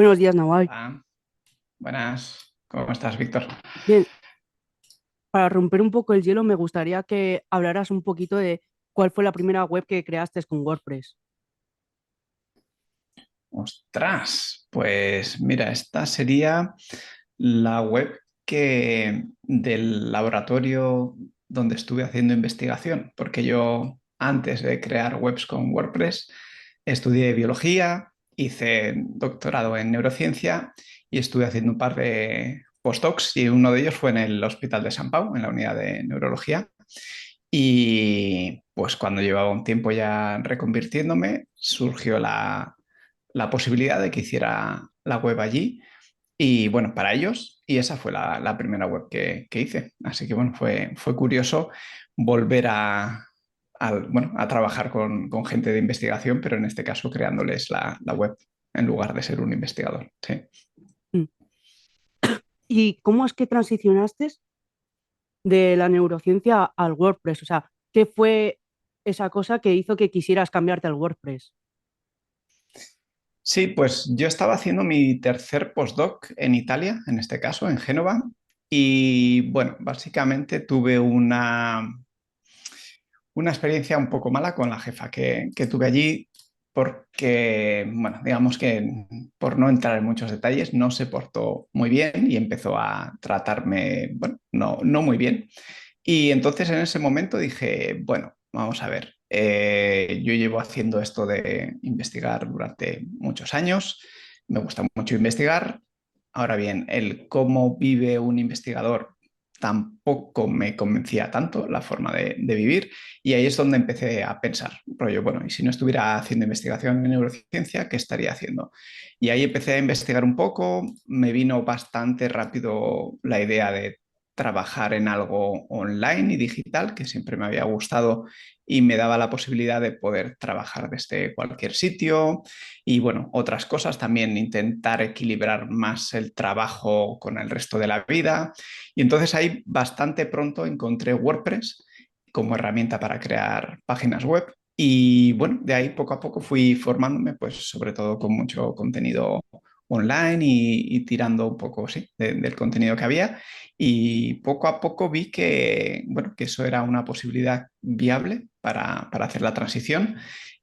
Buenos días, Nawal. Hola, buenas. ¿Cómo estás, Víctor? Bien, para romper un poco el hielo, me gustaría que hablaras un poquito de cuál fue la primera web que creaste con WordPress. Ostras, pues mira, esta sería la web del laboratorio donde estuve haciendo investigación, porque yo antes de crear webs con WordPress estudié biología, hice doctorado en neurociencia y estuve haciendo un par de postdocs y uno de ellos fue en el Hospital de San Pau, en la unidad de neurología. Y pues cuando llevaba un tiempo ya reconvirtiéndome, surgió la posibilidad de que hiciera la web allí y bueno, para ellos, y esa fue la primera web que hice. Así que bueno, fue curioso volver bueno, a trabajar con gente de investigación, pero en este caso creándoles la web en lugar de ser un investigador. Sí. Mm. ¿Y cómo es que transicionaste de la neurociencia al WordPress? O sea, ¿qué fue esa cosa que hizo que quisieras cambiarte al WordPress? Sí, pues yo estaba haciendo mi tercer postdoc en Italia, en este caso, en Génova, y bueno, básicamente tuve una experiencia un poco mala con la jefa que tuve allí, porque, bueno, digamos que por no entrar en muchos detalles, no se portó muy bien y empezó a tratarme, bueno, no muy bien. Y entonces en ese momento dije, bueno, vamos a ver, yo llevo haciendo esto de investigar durante muchos años, me gusta mucho investigar. Ahora bien, el cómo vive un investigador tampoco me convencía tanto la forma de vivir y ahí es donde empecé a pensar, rollo, bueno, y si no estuviera haciendo investigación en neurociencia, ¿qué estaría haciendo? Y ahí empecé a investigar un poco, me vino bastante rápido la idea de trabajar en algo online y digital, que siempre me había gustado y me daba la posibilidad de poder trabajar desde cualquier sitio y bueno, otras cosas, también intentar equilibrar más el trabajo con el resto de la vida. Y entonces ahí bastante pronto encontré WordPress como herramienta para crear páginas web. Y bueno, de ahí poco a poco fui formándome, pues sobre todo con mucho contenido online y tirando un poco, sí, del contenido que había. Y poco a poco vi que, bueno, que eso era una posibilidad viable para hacer la transición.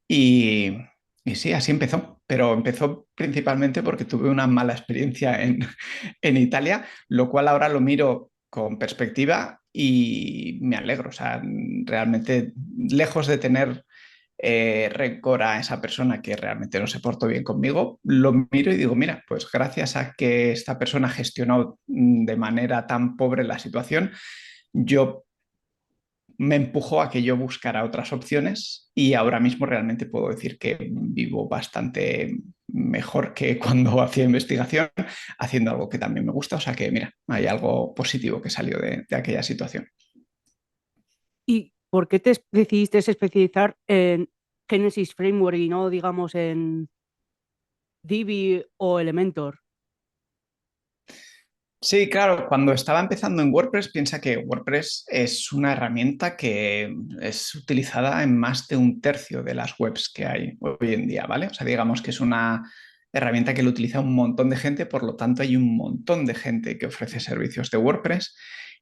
Y, y sí, así empezó. Pero empezó principalmente porque tuve una mala experiencia en Italia, lo cual ahora lo miro con perspectiva y me alegro. O sea, realmente, lejos de tener rencor a esa persona que realmente no se portó bien conmigo, lo miro y digo, mira, pues gracias a que esta persona gestionó de manera tan pobre la situación, yo me empujó a que yo buscara otras opciones y ahora mismo realmente puedo decir que vivo bastante mejor que cuando hacía investigación, haciendo algo que también me gusta. O sea que, mira, hay algo positivo que salió de aquella situación. ¿Y por qué decidiste especializar en Genesis Framework y no, digamos, en Divi o Elementor? Sí, claro, cuando estaba empezando en WordPress, piensa que WordPress es una herramienta que es utilizada en más de un tercio de las webs que hay hoy en día, ¿vale? O sea, digamos que es una herramienta que lo utiliza un montón de gente, por lo tanto hay un montón de gente que ofrece servicios de WordPress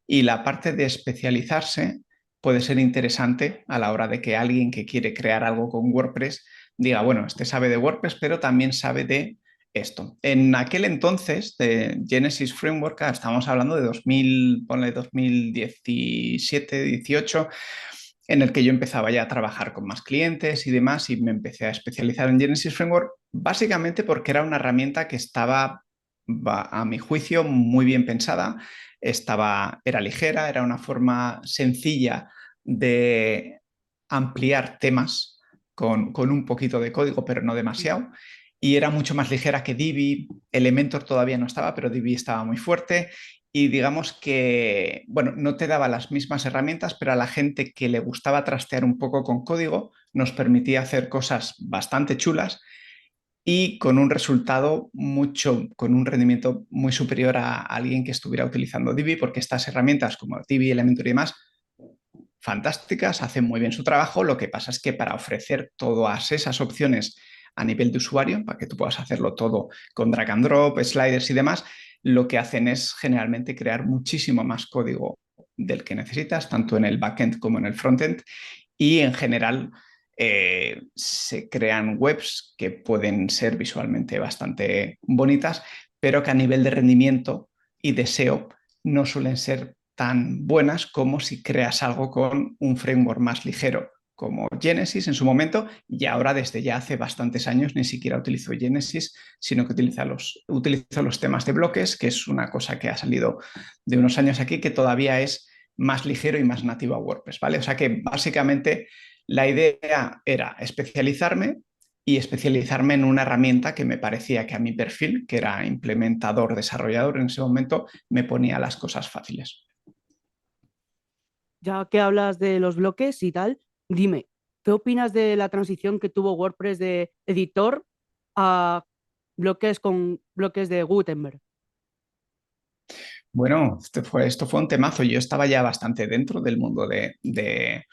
y la parte de especializarse puede ser interesante a la hora de que alguien que quiere crear algo con WordPress diga, bueno, este sabe de WordPress, pero también sabe de esto. En aquel entonces de Genesis Framework, estamos hablando de 2000, ponle 2017, 18, en el que yo empezaba ya a trabajar con más clientes y demás y me empecé a especializar en Genesis Framework básicamente porque era una herramienta que estaba, a mi juicio, muy bien pensada, era ligera, era una forma sencilla de ampliar temas con un poquito de código, pero no demasiado y era mucho más ligera que Divi. Elementor todavía no estaba, pero Divi estaba muy fuerte. Y digamos que, bueno, no te daba las mismas herramientas, pero a la gente que le gustaba trastear un poco con código, nos permitía hacer cosas bastante chulas y con un resultado mucho, con un rendimiento muy superior a alguien que estuviera utilizando Divi, porque estas herramientas como Divi, Elementor y demás, fantásticas, hacen muy bien su trabajo. Lo que pasa es que para ofrecer todas esas opciones a nivel de usuario, para que tú puedas hacerlo todo con drag and drop, sliders y demás, lo que hacen es generalmente crear muchísimo más código del que necesitas, tanto en el backend como en el frontend, y en general se crean webs que pueden ser visualmente bastante bonitas, pero que a nivel de rendimiento y de SEO no suelen ser tan buenas como si creas algo con un framework más ligero como Genesis en su momento, y ahora desde ya hace bastantes años ni siquiera utilizo Genesis, sino que utilizo los temas de bloques, que es una cosa que ha salido de unos años aquí, que todavía es más ligero y más nativo a WordPress, ¿vale? O sea que básicamente la idea era especializarme y especializarme en una herramienta que me parecía que a mi perfil, que era implementador, desarrollador en ese momento, me ponía las cosas fáciles. Ya que hablas de los bloques y tal, dime, ¿qué opinas de la transición que tuvo WordPress de editor a bloques con bloques de Gutenberg? Bueno, esto fue un temazo. Yo estaba ya bastante dentro del mundo de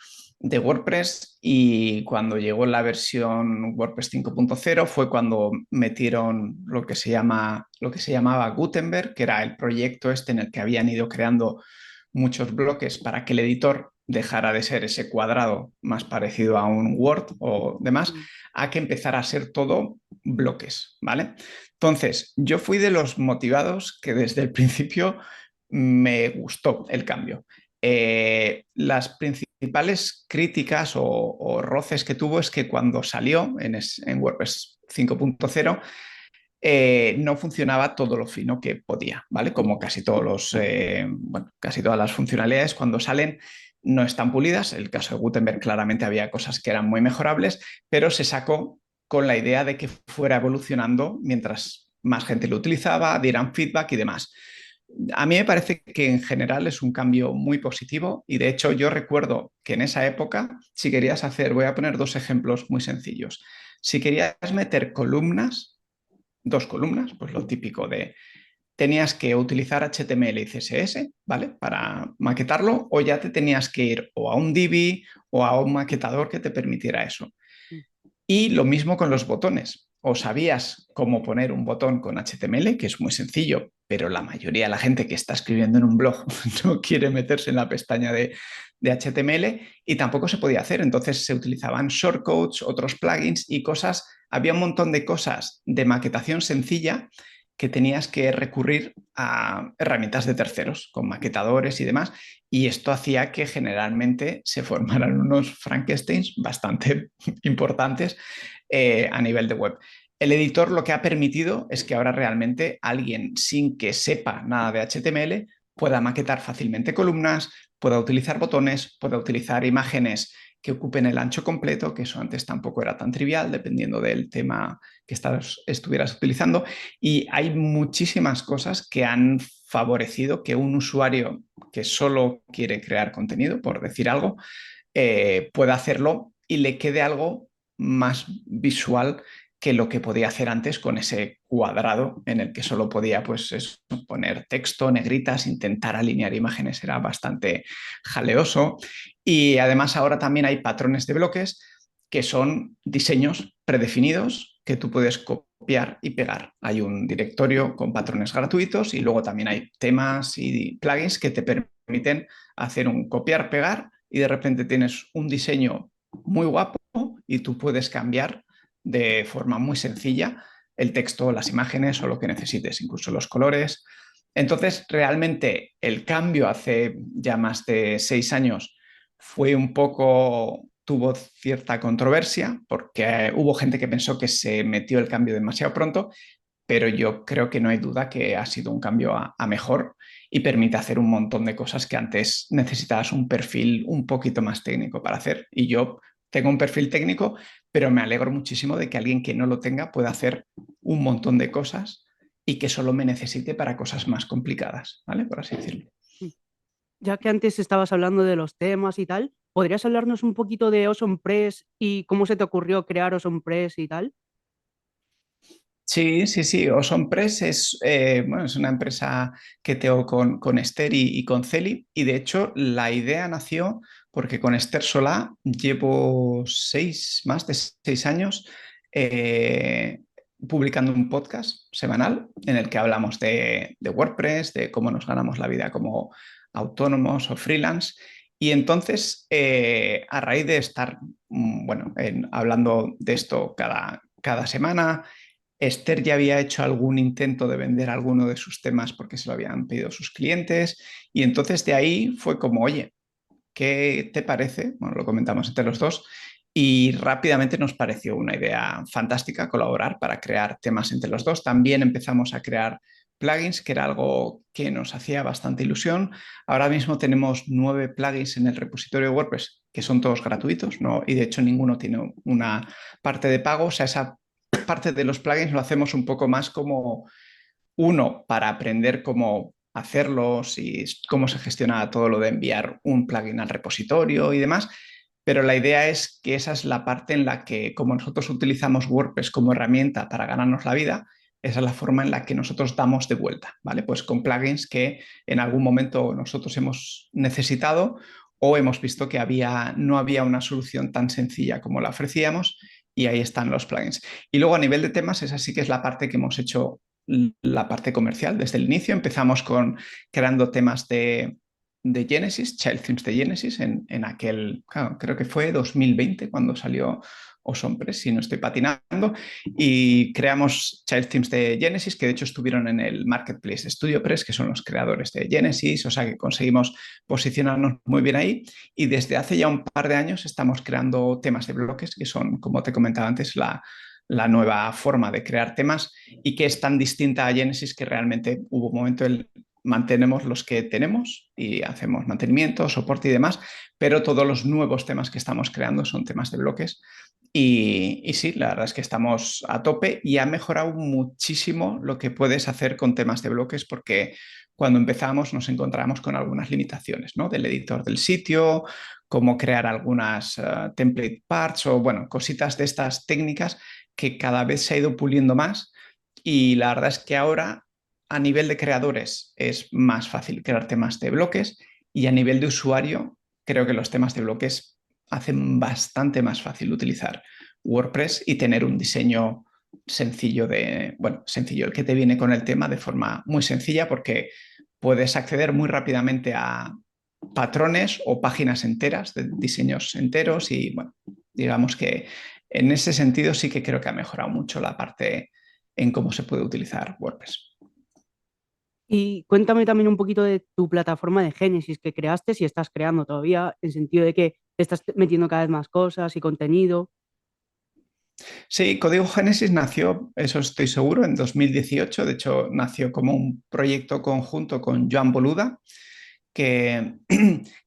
WordPress, y cuando llegó la versión WordPress 5.0 fue cuando metieron lo que se llamaba Gutenberg, que era el proyecto este en el que habían ido creando muchos bloques para que el editor dejara de ser ese cuadrado más parecido a un Word o demás, Mm. a que empezara a ser todo bloques, ¿vale? Entonces, yo fui de los motivados que desde el principio me gustó el cambio. Las principales críticas o roces que tuvo es que cuando salió en WordPress 5.0 no funcionaba todo lo fino que podía, ¿vale? Como casi casi todas las funcionalidades cuando salen no están pulidas. El caso de Gutenberg claramente había cosas que eran muy mejorables, pero se sacó con la idea de que fuera evolucionando mientras más gente lo utilizaba, dieran feedback y demás. A mí me parece que en general es un cambio muy positivo, y de hecho yo recuerdo que en esa época, si querías hacer, voy a poner dos ejemplos muy sencillos. Si querías meter columnas, dos columnas, pues lo típico de tenías que utilizar HTML y CSS, ¿vale? Para maquetarlo, o ya te tenías que ir o a un Divi o a un maquetador que te permitiera eso. Mm. Y lo mismo con los botones. O sabías cómo poner un botón con HTML, que es muy sencillo, pero la mayoría de la gente que está escribiendo en un blog no quiere meterse en la pestaña de HTML, y tampoco se podía hacer. Entonces se utilizaban shortcodes, otros plugins y cosas. Había un montón de cosas de maquetación sencilla que tenías que recurrir a herramientas de terceros, con maquetadores y demás, y esto hacía que generalmente se formaran unos Frankensteins bastante importantes a nivel de web. El editor lo que ha permitido es que ahora realmente alguien sin que sepa nada de HTML pueda maquetar fácilmente columnas, pueda utilizar botones, pueda utilizar imágenes que ocupen el ancho completo, que eso antes tampoco era tan trivial, dependiendo del tema que estuvieras utilizando. Y hay muchísimas cosas que han favorecido que un usuario que solo quiere crear contenido, por decir algo, pueda hacerlo y le quede algo más visual que lo que podía hacer antes con ese cuadrado en el que solo podía pues, poner texto, negritas, intentar alinear imágenes, era bastante jaleoso. Y además ahora también hay patrones de bloques que son diseños predefinidos que tú puedes copiar y pegar. Hay un directorio con patrones gratuitos, y luego también hay temas y plugins que te permiten hacer un copiar-pegar, y de repente tienes un diseño muy guapo y tú puedes cambiar de forma muy sencilla el texto, las imágenes o lo que necesites, incluso los colores. Entonces, realmente el cambio hace ya más de 6 años fue un poco, tuvo cierta controversia, porque hubo gente que pensó que se metió el cambio demasiado pronto, pero yo creo que no hay duda que ha sido un cambio a mejor, y permite hacer un montón de cosas que antes necesitabas un perfil un poquito más técnico para hacer. Y yo tengo un perfil técnico, pero me alegro muchísimo de que alguien que no lo tenga pueda hacer un montón de cosas y que solo me necesite para cosas más complicadas, ¿vale? Por así decirlo. Mm. Ya que antes estabas hablando de los temas y tal, ¿podrías hablarnos un poquito de Awesome Press y cómo se te ocurrió crear Awesome Press y tal? Sí, sí, sí. Oson Press bueno, es una empresa que tengo con Esther y con Celi. Y de hecho, la idea nació porque con Esther Solá llevo más de 6 años eh, publicando un podcast semanal en el que hablamos de WordPress, de cómo nos ganamos la vida como autónomos o freelance. Y entonces, a raíz de estar bueno, hablando de esto cada semana, Esther ya había hecho algún intento de vender alguno de sus temas porque se lo habían pedido sus clientes. Y entonces de ahí fue como, oye, ¿qué te parece? Bueno, lo comentamos entre los dos y rápidamente nos pareció una idea fantástica colaborar para crear temas entre los dos. También empezamos a crear plugins, que era algo que nos hacía bastante ilusión. Ahora mismo tenemos 9 plugins en el repositorio de WordPress, que son todos gratuitos, ¿no? Y de hecho ninguno tiene una parte de pago. O sea, esa parte de los plugins lo hacemos un poco más como uno, para aprender cómo hacerlos y cómo se gestiona todo lo de enviar un plugin al repositorio y demás. Pero la idea es que esa es la parte en la que, como nosotros utilizamos WordPress como herramienta para ganarnos la vida, esa es la forma en la que nosotros damos de vuelta, ¿vale? Pues con plugins que en algún momento nosotros hemos necesitado o hemos visto que no había una solución tan sencilla como la ofrecíamos y ahí están los plugins. Y luego a nivel de temas, esa sí que es la parte que hemos hecho la parte comercial. Desde el inicio empezamos creando temas de Genesis, Child Themes de Genesis, en aquel, claro, creo que fue 2020 cuando salió Osompress, si no estoy patinando, y creamos Child Themes de Genesis, que de hecho estuvieron en el marketplace de StudioPress, que son los creadores de Genesis, o sea que conseguimos posicionarnos muy bien ahí, y desde hace ya un par de años estamos creando temas de bloques, que son, como te comentaba antes, la nueva forma de crear temas y que es tan distinta a Genesis que realmente hubo un momento en mantenemos los que tenemos y hacemos mantenimiento, soporte y demás, pero todos los nuevos temas que estamos creando son temas de bloques. Y sí, la verdad es que estamos a tope y ha mejorado muchísimo lo que puedes hacer con temas de bloques porque cuando empezamos nos encontramos con algunas limitaciones, ¿no? Del editor del sitio, cómo crear algunas template parts o, bueno, cositas de estas técnicas que cada vez se ha ido puliendo más y la verdad es que ahora a nivel de creadores es más fácil crear temas de bloques y a nivel de usuario creo que los temas de bloques hacen bastante más fácil utilizar WordPress y tener un diseño sencillo bueno, sencillo, el que te viene con el tema de forma muy sencilla porque puedes acceder muy rápidamente a patrones o páginas enteras de diseños enteros y bueno, digamos que en ese sentido sí que creo que ha mejorado mucho la parte en cómo se puede utilizar WordPress. Y cuéntame también un poquito de tu plataforma de Génesis que creaste, si estás creando todavía, en sentido de que estás metiendo cada vez más cosas y contenido. Sí, Código Génesis nació, eso estoy seguro, en 2018. De hecho, nació como un proyecto conjunto con Joan Boluda, que,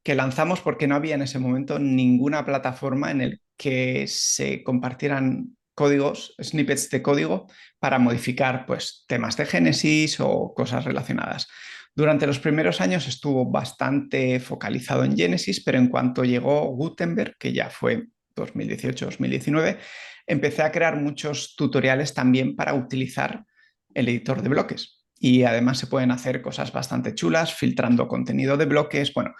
que lanzamos porque no había en ese momento ninguna plataforma en el que se compartieran códigos, snippets de código para modificar pues, temas de Génesis o cosas relacionadas. Durante los primeros años estuvo bastante focalizado en Genesis, pero en cuanto llegó Gutenberg, que ya fue 2018-2019, empecé a crear muchos tutoriales también para utilizar el editor de bloques. Y además se pueden hacer cosas bastante chulas, filtrando contenido de bloques. Bueno,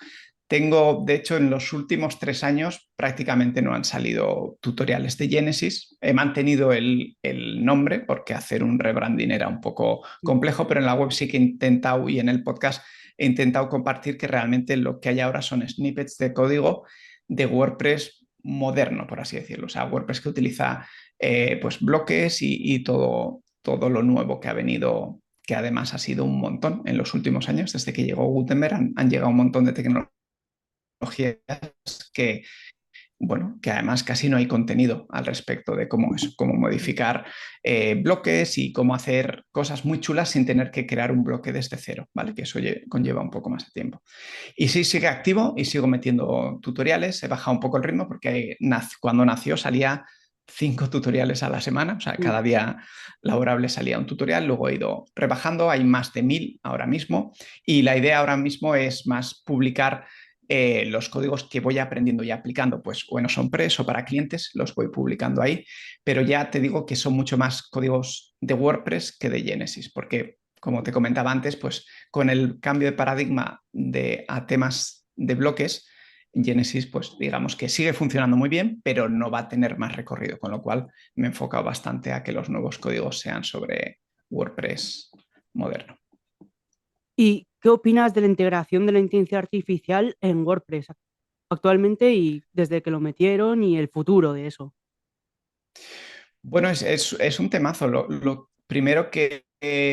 de hecho, en los últimos 3 años prácticamente no han salido tutoriales de Genesis. He mantenido el nombre porque hacer un rebranding era un poco complejo, pero en la web sí que he intentado y en el podcast he intentado compartir que realmente lo que hay ahora son snippets de código de WordPress moderno, por así decirlo. O sea, WordPress que utiliza pues bloques y todo lo nuevo que ha venido, que además ha sido un montón en los últimos años. Desde que llegó Gutenberg han llegado un montón de tecnologías que, bueno, que además casi no hay contenido al respecto de cómo modificar bloques y cómo hacer cosas muy chulas sin tener que crear un bloque desde cero, ¿vale? Que eso conlleva un poco más de tiempo. Y sí, sigue activo y sigo metiendo tutoriales. He bajado un poco el ritmo porque cuando nació salía 5 tutoriales a la semana, o sea, Mm. cada día laborable salía un tutorial, luego he ido rebajando, hay más de 1000 ahora mismo y la idea ahora mismo es más publicar los códigos que voy aprendiendo y aplicando, pues o en Osompress o para clientes, los voy publicando ahí, pero ya te digo que son mucho más códigos de WordPress que de Genesis, porque como te comentaba antes, pues con el cambio de paradigma a temas de bloques, Genesis, pues digamos que sigue funcionando muy bien, pero no va a tener más recorrido, con lo cual me he enfocado bastante a que los nuevos códigos sean sobre WordPress moderno. ¿Y qué opinas de la integración de la inteligencia artificial en WordPress actualmente y desde que lo metieron y el futuro de eso? Bueno, es un temazo. Lo primero que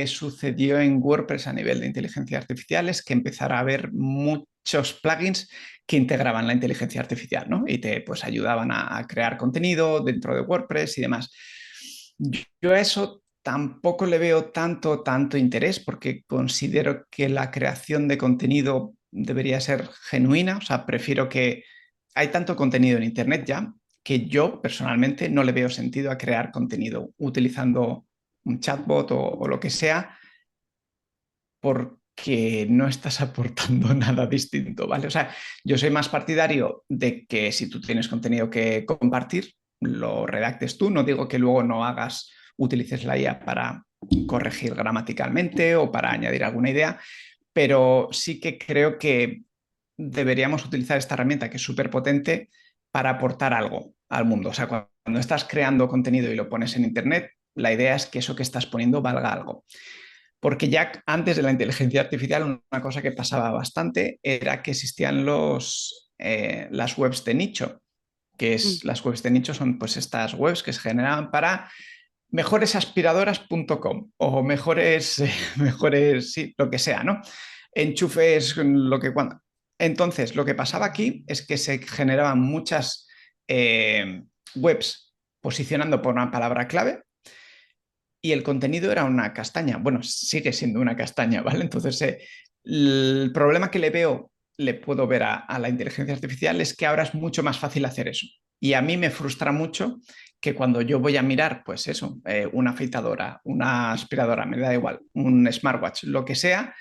sucedió en WordPress a nivel de inteligencia artificial es que empezara a haber muchos plugins que integraban la inteligencia artificial, ¿no? Y te pues, ayudaban a crear contenido dentro de WordPress y demás. Yo a eso tampoco le veo tanto interés porque considero que la creación de contenido debería ser genuina. O sea, prefiero que hay tanto contenido en Internet ya que yo personalmente no le veo sentido a crear contenido utilizando un chatbot o lo que sea, porque no estás aportando nada distinto, ¿vale? O sea, yo soy más partidario de que si tú tienes contenido que compartir, lo redactes tú. No digo que luego no hagas, utilices la IA para corregir gramaticalmente o para añadir alguna idea, pero sí que creo que deberíamos utilizar esta herramienta que es súper potente para aportar algo al mundo. O sea, cuando estás creando contenido y lo pones en Internet, la idea es que eso que estás poniendo valga algo. Porque ya antes de la inteligencia artificial, una cosa que pasaba bastante era que existían las webs de nicho, Mm. las webs de nicho son pues estas webs que se generaban para mejoresaspiradoras.com o mejores, sí, lo que sea, ¿no? Enchufes, lo que cuando. Entonces, lo que pasaba aquí es que se generaban muchas webs posicionando por una palabra clave y el contenido era una castaña. Bueno, sigue siendo una castaña, ¿vale? Entonces, el problema que le puedo ver a la inteligencia artificial es que ahora es mucho más fácil hacer eso. Y a mí me frustra mucho que cuando yo voy a mirar, pues eso, una afeitadora, una aspiradora, me da igual, un smartwatch, lo que sea,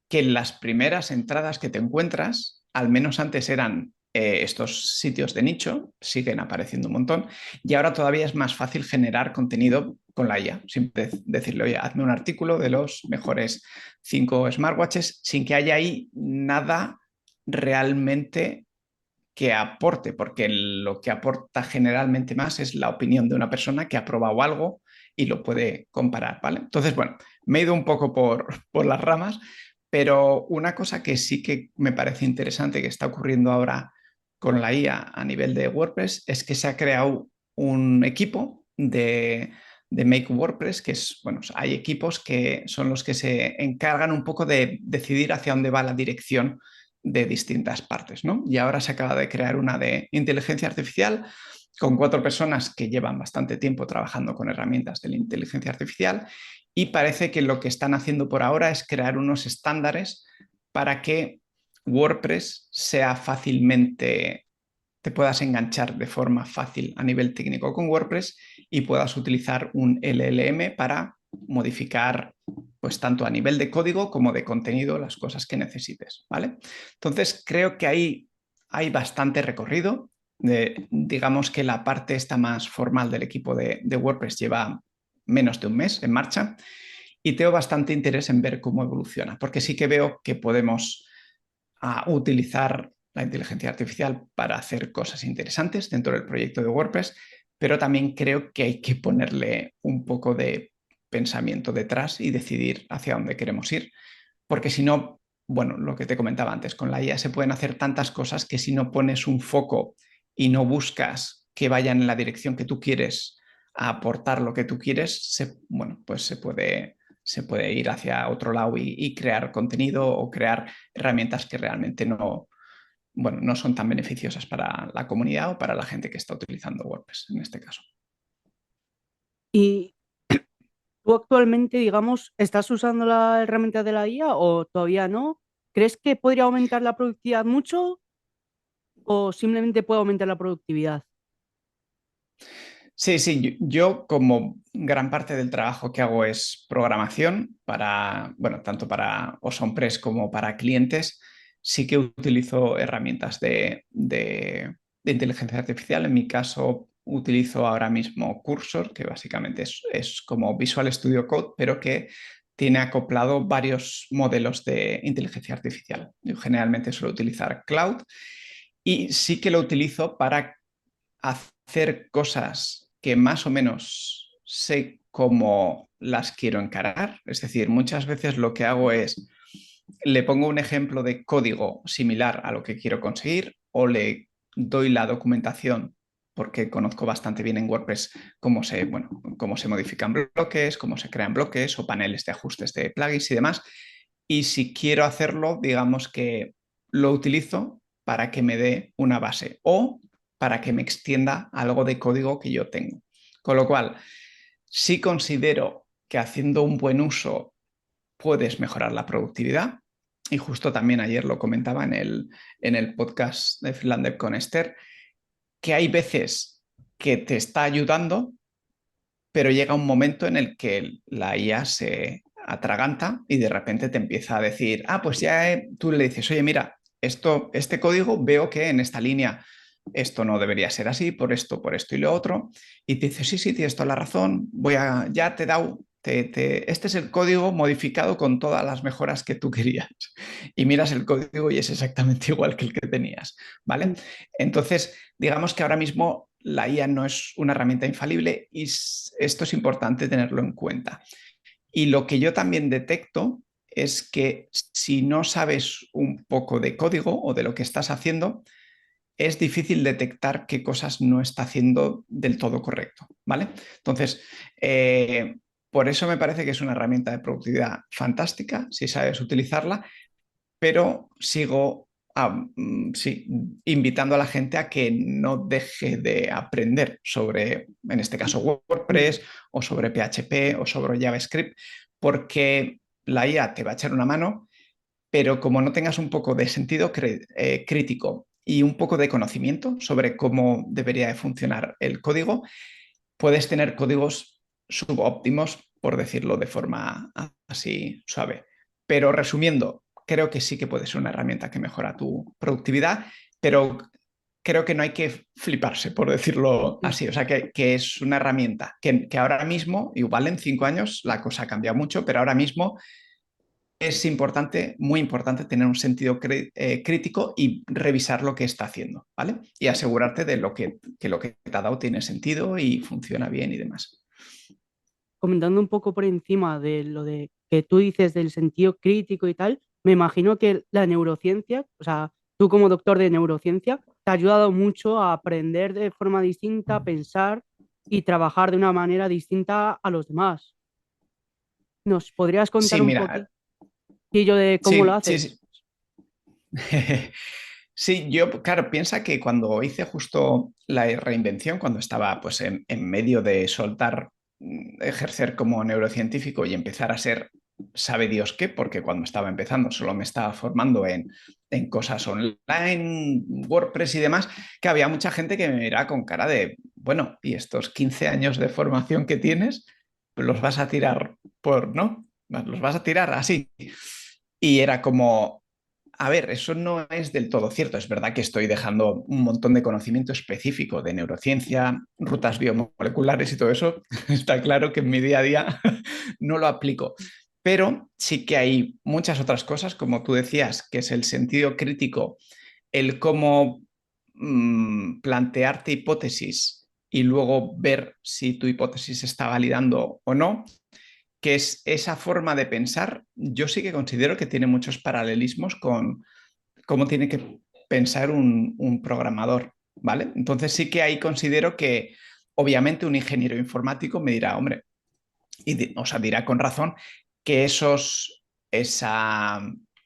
que las primeras entradas que te encuentras, al menos antes eran estos sitios de nicho, siguen apareciendo un montón, y ahora todavía es más fácil generar contenido con la IA, sin decirle, oye, hazme un artículo de los mejores 5 smartwatches, sin que haya ahí nada realmente que aporte, porque lo que aporta generalmente más es la opinión de una persona que ha probado algo y lo puede comparar, ¿vale? Entonces, bueno, me he ido un poco por las ramas, pero una cosa que sí que me parece interesante que está ocurriendo ahora con la IA a nivel de WordPress es que se ha creado un equipo de Make WordPress, que es, bueno, hay equipos que son los que se encargan un poco de decidir hacia dónde va la dirección de distintas partes, ¿no? Y ahora se acaba de crear una de inteligencia artificial con 4 personas que llevan bastante tiempo trabajando con herramientas de la inteligencia artificial y parece que lo que están haciendo por ahora es crear unos estándares para que WordPress sea fácilmente, te puedas enganchar de forma fácil a nivel técnico con WordPress y puedas utilizar un LLM para modificar pues tanto a nivel de código como de contenido las cosas que necesites, ¿vale? Entonces creo que ahí hay bastante recorrido. Digamos que la parte esta más formal del equipo de WordPress lleva menos de un mes en marcha y tengo bastante interés en ver cómo evoluciona, porque sí que veo que podemos utilizar la inteligencia artificial para hacer cosas interesantes dentro del proyecto de WordPress, pero también creo que hay que ponerle un poco de pensamiento detrás y decidir hacia dónde queremos ir, porque si no, bueno, lo que te comentaba antes, con la IA se pueden hacer tantas cosas que si no pones un foco y no buscas que vayan en la dirección que tú quieres a aportar lo que tú quieres, bueno, pues se puede ir hacia otro lado y crear contenido o crear herramientas que realmente no, bueno, no son tan beneficiosas para la comunidad o para la gente que está utilizando WordPress en este caso. ¿Y tú actualmente, digamos, estás usando la herramienta de la IA o todavía no? ¿Crees que podría aumentar la productividad mucho o simplemente puede aumentar la productividad? Sí, sí, yo como gran parte del trabajo que hago es programación para, bueno, tanto para Osonpress como para clientes, sí que utilizo herramientas de inteligencia artificial. En mi caso, utilizo ahora mismo Cursor, que básicamente es como Visual Studio Code, pero que tiene acoplado varios modelos de inteligencia artificial. Yo generalmente suelo utilizar Cloud Y sí que lo utilizo para hacer cosas que más o menos sé cómo las quiero encarar. Es decir, muchas veces lo que hago es, le pongo un ejemplo de código similar a lo que quiero conseguir o le doy la documentación porque conozco bastante bien en WordPress bueno, cómo se modifican bloques, cómo se crean bloques o paneles de ajustes de plugins y demás. Y si quiero hacerlo, digamos que lo utilizo para que me dé una base o para que me extienda algo de código que yo tengo. Con lo cual, sí considero que haciendo un buen uso puedes mejorar la productividad. Y justo también ayer lo comentaba en el podcast de Freelander con Esther, que hay veces que te está ayudando, pero llega un momento en el que la IA se atraganta y de repente te empieza a decir, pues ya tú le dices, oye, mira, este código veo que en esta línea esto no debería ser así, por esto y lo otro. Y te dice, sí, sí, tienes toda la razón, ya te he dado, este es el código modificado con todas las mejoras que tú querías. Y miras el código y es exactamente igual que el que tenías, ¿vale? Entonces, digamos que ahora mismo la IA no es una herramienta infalible y esto es importante tenerlo en cuenta. Y lo que yo también detecto es que si no sabes un poco de código o de lo que estás haciendo, es difícil detectar qué cosas no está haciendo del todo correcto, ¿vale? Entonces, por eso me parece que es una herramienta de productividad fantástica si sabes utilizarla, pero sigo sí, invitando a la gente a que no deje de aprender sobre, en este caso, WordPress o sobre PHP o sobre JavaScript, porque la IA te va a echar una mano, pero como no tengas un poco de sentido crítico y un poco de conocimiento sobre cómo debería de funcionar el código, puedes tener códigos subóptimos, por decirlo de forma así suave. Pero resumiendo, creo que sí que puede ser una herramienta que mejora tu productividad, pero creo que no hay que fliparse, por decirlo así. O sea, que es una herramienta que ahora mismo, igual en 5 años, la cosa cambia mucho, pero ahora mismo es importante, muy importante, tener un sentido crítico y revisar lo que está haciendo, ¿vale? Y asegurarte de que lo que te ha dado tiene sentido y funciona bien y demás. Comentando un poco por encima de lo de que tú dices del sentido crítico y tal, me imagino que la neurociencia, o sea, tú como doctor de neurociencia, te ha ayudado mucho a aprender de forma distinta, a pensar y trabajar de una manera distinta a los demás. ¿Nos podrías contar Sí, un mira, poquillo de cómo lo sí, sí, haces? sí. Sí, yo, claro, piensa que cuando hice justo la reinvención, cuando estaba pues en medio de soltar, ejercer como neurocientífico y empezar a ser, sabe Dios qué, porque cuando estaba empezando solo me estaba formando en cosas online, WordPress y demás, que había mucha gente que me miraba con cara de, bueno, ¿y estos 15 años de formación que tienes, los vas a tirar ¿no? Los vas a tirar así. Y era como, a ver, eso no es del todo cierto. Es verdad que estoy dejando un montón de conocimiento específico de neurociencia, rutas biomoleculares y todo eso. Está claro que en mi día a día no lo aplico. Pero sí que hay muchas otras cosas, como tú decías, que es el sentido crítico, el cómo plantearte hipótesis y luego ver si tu hipótesis se está validando o no, que es esa forma de pensar, yo sí que considero que tiene muchos paralelismos con cómo tiene que pensar un programador, ¿vale? Entonces sí que ahí considero que obviamente un ingeniero informático me dirá, hombre, o sea, dirá con razón que esa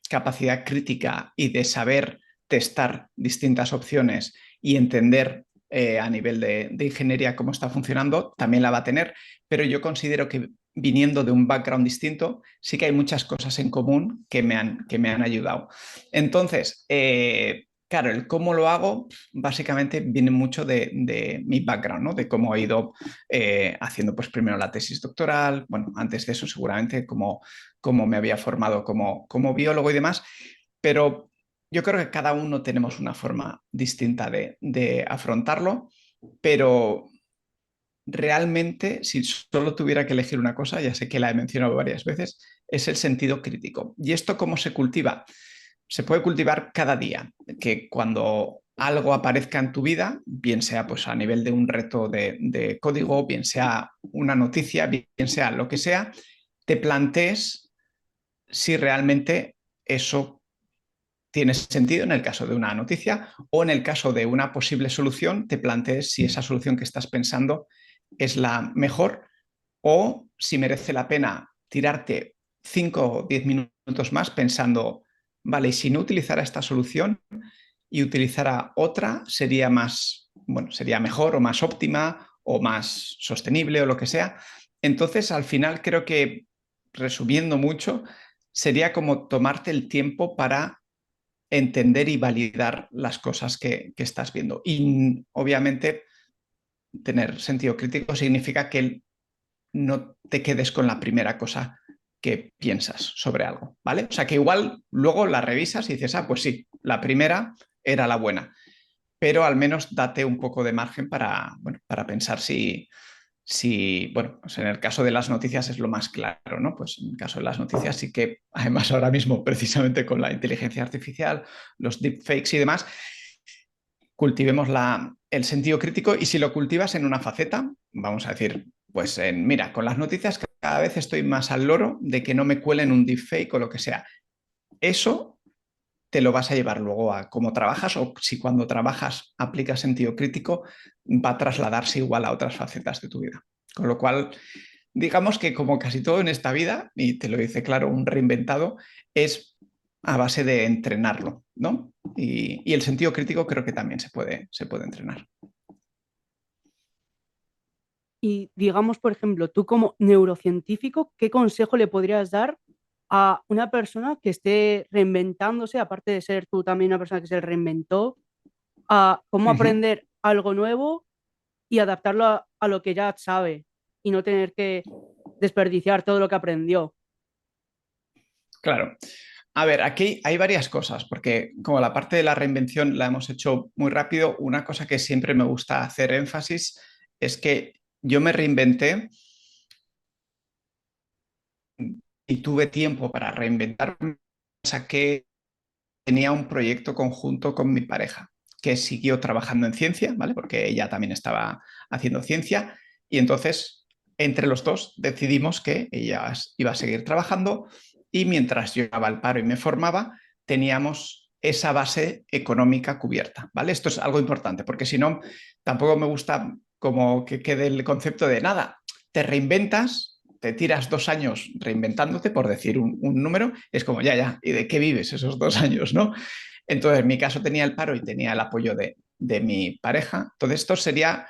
capacidad crítica y de saber testar distintas opciones y entender a nivel de ingeniería cómo está funcionando, también la va a tener, pero yo considero que viniendo de un background distinto, sí que hay muchas cosas en común que me han ayudado. Entonces, claro, el cómo lo hago básicamente viene mucho de mi background, ¿no? De cómo he ido haciendo pues primero la tesis doctoral, bueno, antes de eso seguramente como me había formado como biólogo y demás, pero yo creo que cada uno tenemos una forma distinta de afrontarlo, pero realmente si solo tuviera que elegir una cosa, ya sé que la he mencionado varias veces, es el sentido crítico. ¿Y esto cómo se cultiva? Se puede cultivar cada día, que cuando algo aparezca en tu vida, bien sea pues a nivel de un reto de código, bien sea una noticia, bien sea lo que sea, te plantees si realmente eso tiene sentido en el caso de una noticia o en el caso de una posible solución, te plantees si esa solución que estás pensando es la mejor o si merece la pena tirarte 5 o 10 minutos más pensando, vale, y si no utilizara esta solución y utilizara otra, sería más, bueno, sería mejor o más óptima o más sostenible o lo que sea. Entonces, al final creo que, resumiendo mucho, sería como tomarte el tiempo para entender y validar las cosas que estás viendo. Y obviamente tener sentido crítico significa que no te quedes con la primera cosa que piensas sobre algo, ¿vale? O sea que igual luego la revisas y dices, ah, pues sí, la primera era la buena, pero al menos date un poco de margen para, bueno, para pensar si, bueno, pues en el caso de las noticias es lo más claro, ¿no? Pues en el caso de las noticias sí que, además ahora mismo, precisamente con la inteligencia artificial, los deepfakes y demás, cultivemos el sentido crítico y si lo cultivas en una faceta, vamos a decir, pues mira, con las noticias cada vez estoy más al loro de que no me cuelen un deepfake o lo que sea. Eso te lo vas a llevar luego a cómo trabajas o si cuando trabajas aplicas sentido crítico va a trasladarse igual a otras facetas de tu vida. Con lo cual, digamos que como casi todo en esta vida, y te lo dice claro un reinventado, es a base de entrenarlo, ¿no? Y el sentido crítico creo que también se puede entrenar. Y digamos, por ejemplo, tú como neurocientífico, ¿qué consejo le podrías dar a una persona que esté reinventándose, aparte de ser tú también una persona que se reinventó, a cómo Uh -huh. aprender algo nuevo y adaptarlo a lo que ya sabe y no tener que desperdiciar todo lo que aprendió? Claro. A ver, aquí hay varias cosas, porque como la parte de la reinvención la hemos hecho muy rápido, una cosa que siempre me gusta hacer énfasis es que yo me reinventé y tuve tiempo para reinventarme, saqué, tenía un proyecto conjunto con mi pareja, que siguió trabajando en ciencia, ¿vale? Porque ella también estaba haciendo ciencia y entonces entre los dos decidimos que ella iba a seguir trabajando y mientras yo iba al paro y me formaba, teníamos esa base económica cubierta, ¿vale? Esto es algo importante porque si no, tampoco me gusta como que quede el concepto de nada, te reinventas, te tiras 2 años reinventándote, por decir un número, es como ya, ¿y de qué vives esos 2 años, no? Entonces, en mi caso tenía el paro y tenía el apoyo de mi pareja. Entonces, esto sería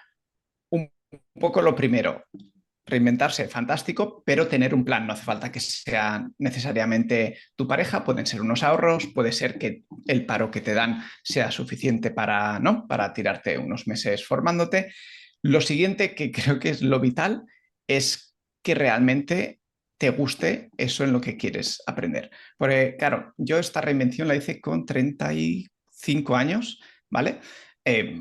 un poco lo primero. Reinventarse, fantástico, pero tener un plan. No hace falta que sea necesariamente tu pareja, pueden ser unos ahorros, puede ser que el paro que te dan sea suficiente para, ¿no? Para tirarte unos meses formándote. Lo siguiente, que creo que es lo vital, es que realmente te guste eso en lo que quieres aprender. Porque, claro, yo esta reinvención la hice con 35 años, ¿vale?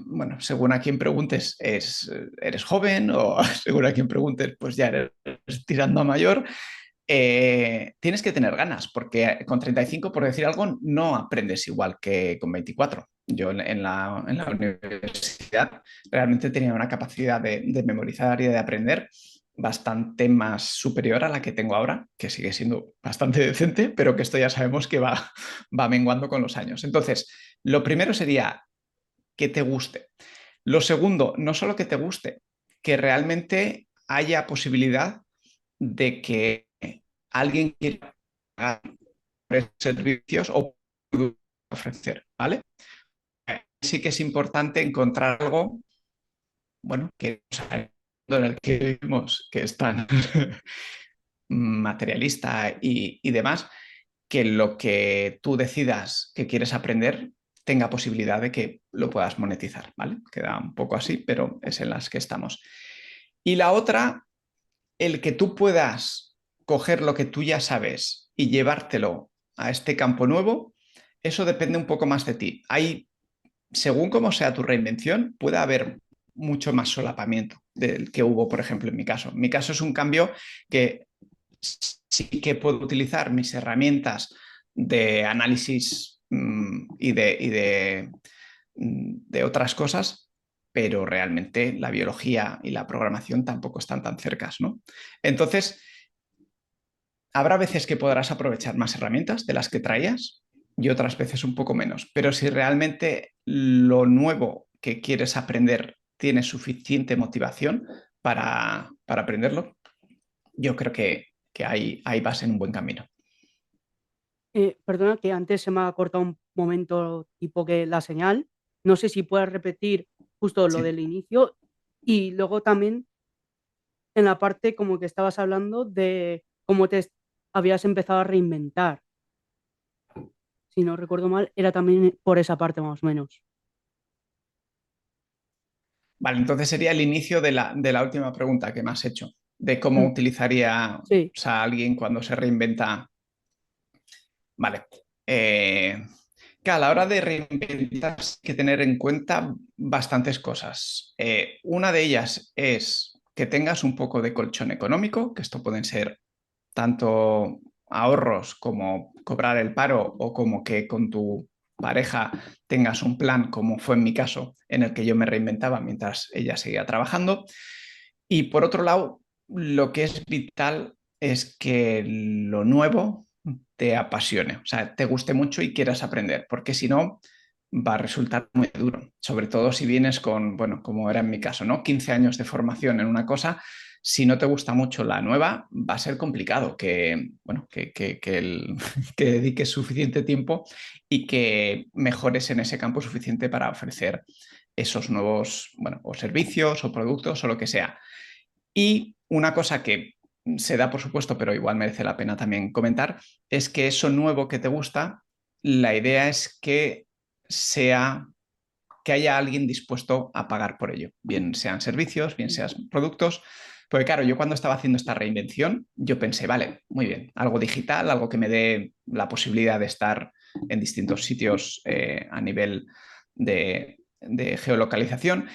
Bueno, según a quien preguntes, eres joven o según a quien preguntes, pues ya eres tirando a mayor. Tienes que tener ganas, porque con 35, por decir algo, no aprendes igual que con 24. Yo en la universidad realmente tenía una capacidad de memorizar y de aprender bastante más superior a la que tengo ahora, que sigue siendo bastante decente, pero que esto ya sabemos que va menguando con los años. Entonces, lo primero sería que te guste. Lo segundo, no solo que te guste, que realmente haya posibilidad de que alguien quiera pagar servicios o ofrecer, ¿vale? Sí que es importante encontrar algo, bueno, que o sea, en el que vivimos, que es tan materialista y demás, que lo que tú decidas que quieres aprender tenga posibilidad de que lo puedas monetizar, ¿vale? Queda un poco así, pero es en las que estamos. Y la otra, el que tú puedas coger lo que tú ya sabes y llevártelo a este campo nuevo, eso depende un poco más de ti. Hay, según cómo sea tu reinvención, puede haber mucho más solapamiento del que hubo, por ejemplo, en mi caso. En mi caso es un cambio que sí que puedo utilizar mis herramientas de análisis de otras cosas, pero realmente la biología y la programación tampoco están tan cercas, ¿no? Entonces, habrá veces que podrás aprovechar más herramientas de las que traías y otras veces un poco menos, pero si realmente lo nuevo que quieres aprender tiene suficiente motivación para aprenderlo, yo creo que ahí vas en un buen camino. Perdona que antes se me ha cortado un momento tipo que la señal. No sé si puedes repetir justo lo Sí. del inicio y luego también en la parte como que estabas hablando de cómo te habías empezado a reinventar. Si no recuerdo mal, era también por esa parte más o menos. Vale, entonces sería el inicio de la última pregunta que me has hecho, de cómo Mm, utilizaría, o sí, sea, alguien cuando se reinventa. Vale. Eh, que a la hora de reinventar hay que tener en cuenta bastantes cosas. Una de ellas es que tengas un poco de colchón económico, que esto pueden ser tanto ahorros como cobrar el paro o como que con tu pareja tengas un plan, como fue en mi caso, en el que yo me reinventaba mientras ella seguía trabajando. Y por otro lado, lo que es vital es que lo nuevo te apasione, o sea, te guste mucho y quieras aprender, porque si no, va a resultar muy duro, sobre todo si vienes con, bueno, como era en mi caso, ¿no? 15 años de formación en una cosa, si no te gusta mucho la nueva, va a ser complicado que, bueno, que dediques suficiente tiempo y que mejores en ese campo suficiente para ofrecer esos nuevos, bueno, o servicios o productos o lo que sea. Y una cosa que se da por supuesto, pero igual merece la pena también comentar, es que eso nuevo que te gusta, la idea es que sea que haya alguien dispuesto a pagar por ello, bien sean servicios, bien sean productos. Porque claro, yo cuando estaba haciendo esta reinvención, yo pensé, vale, muy bien, algo digital, algo que me dé la posibilidad de estar en distintos sitios a nivel de geolocalización.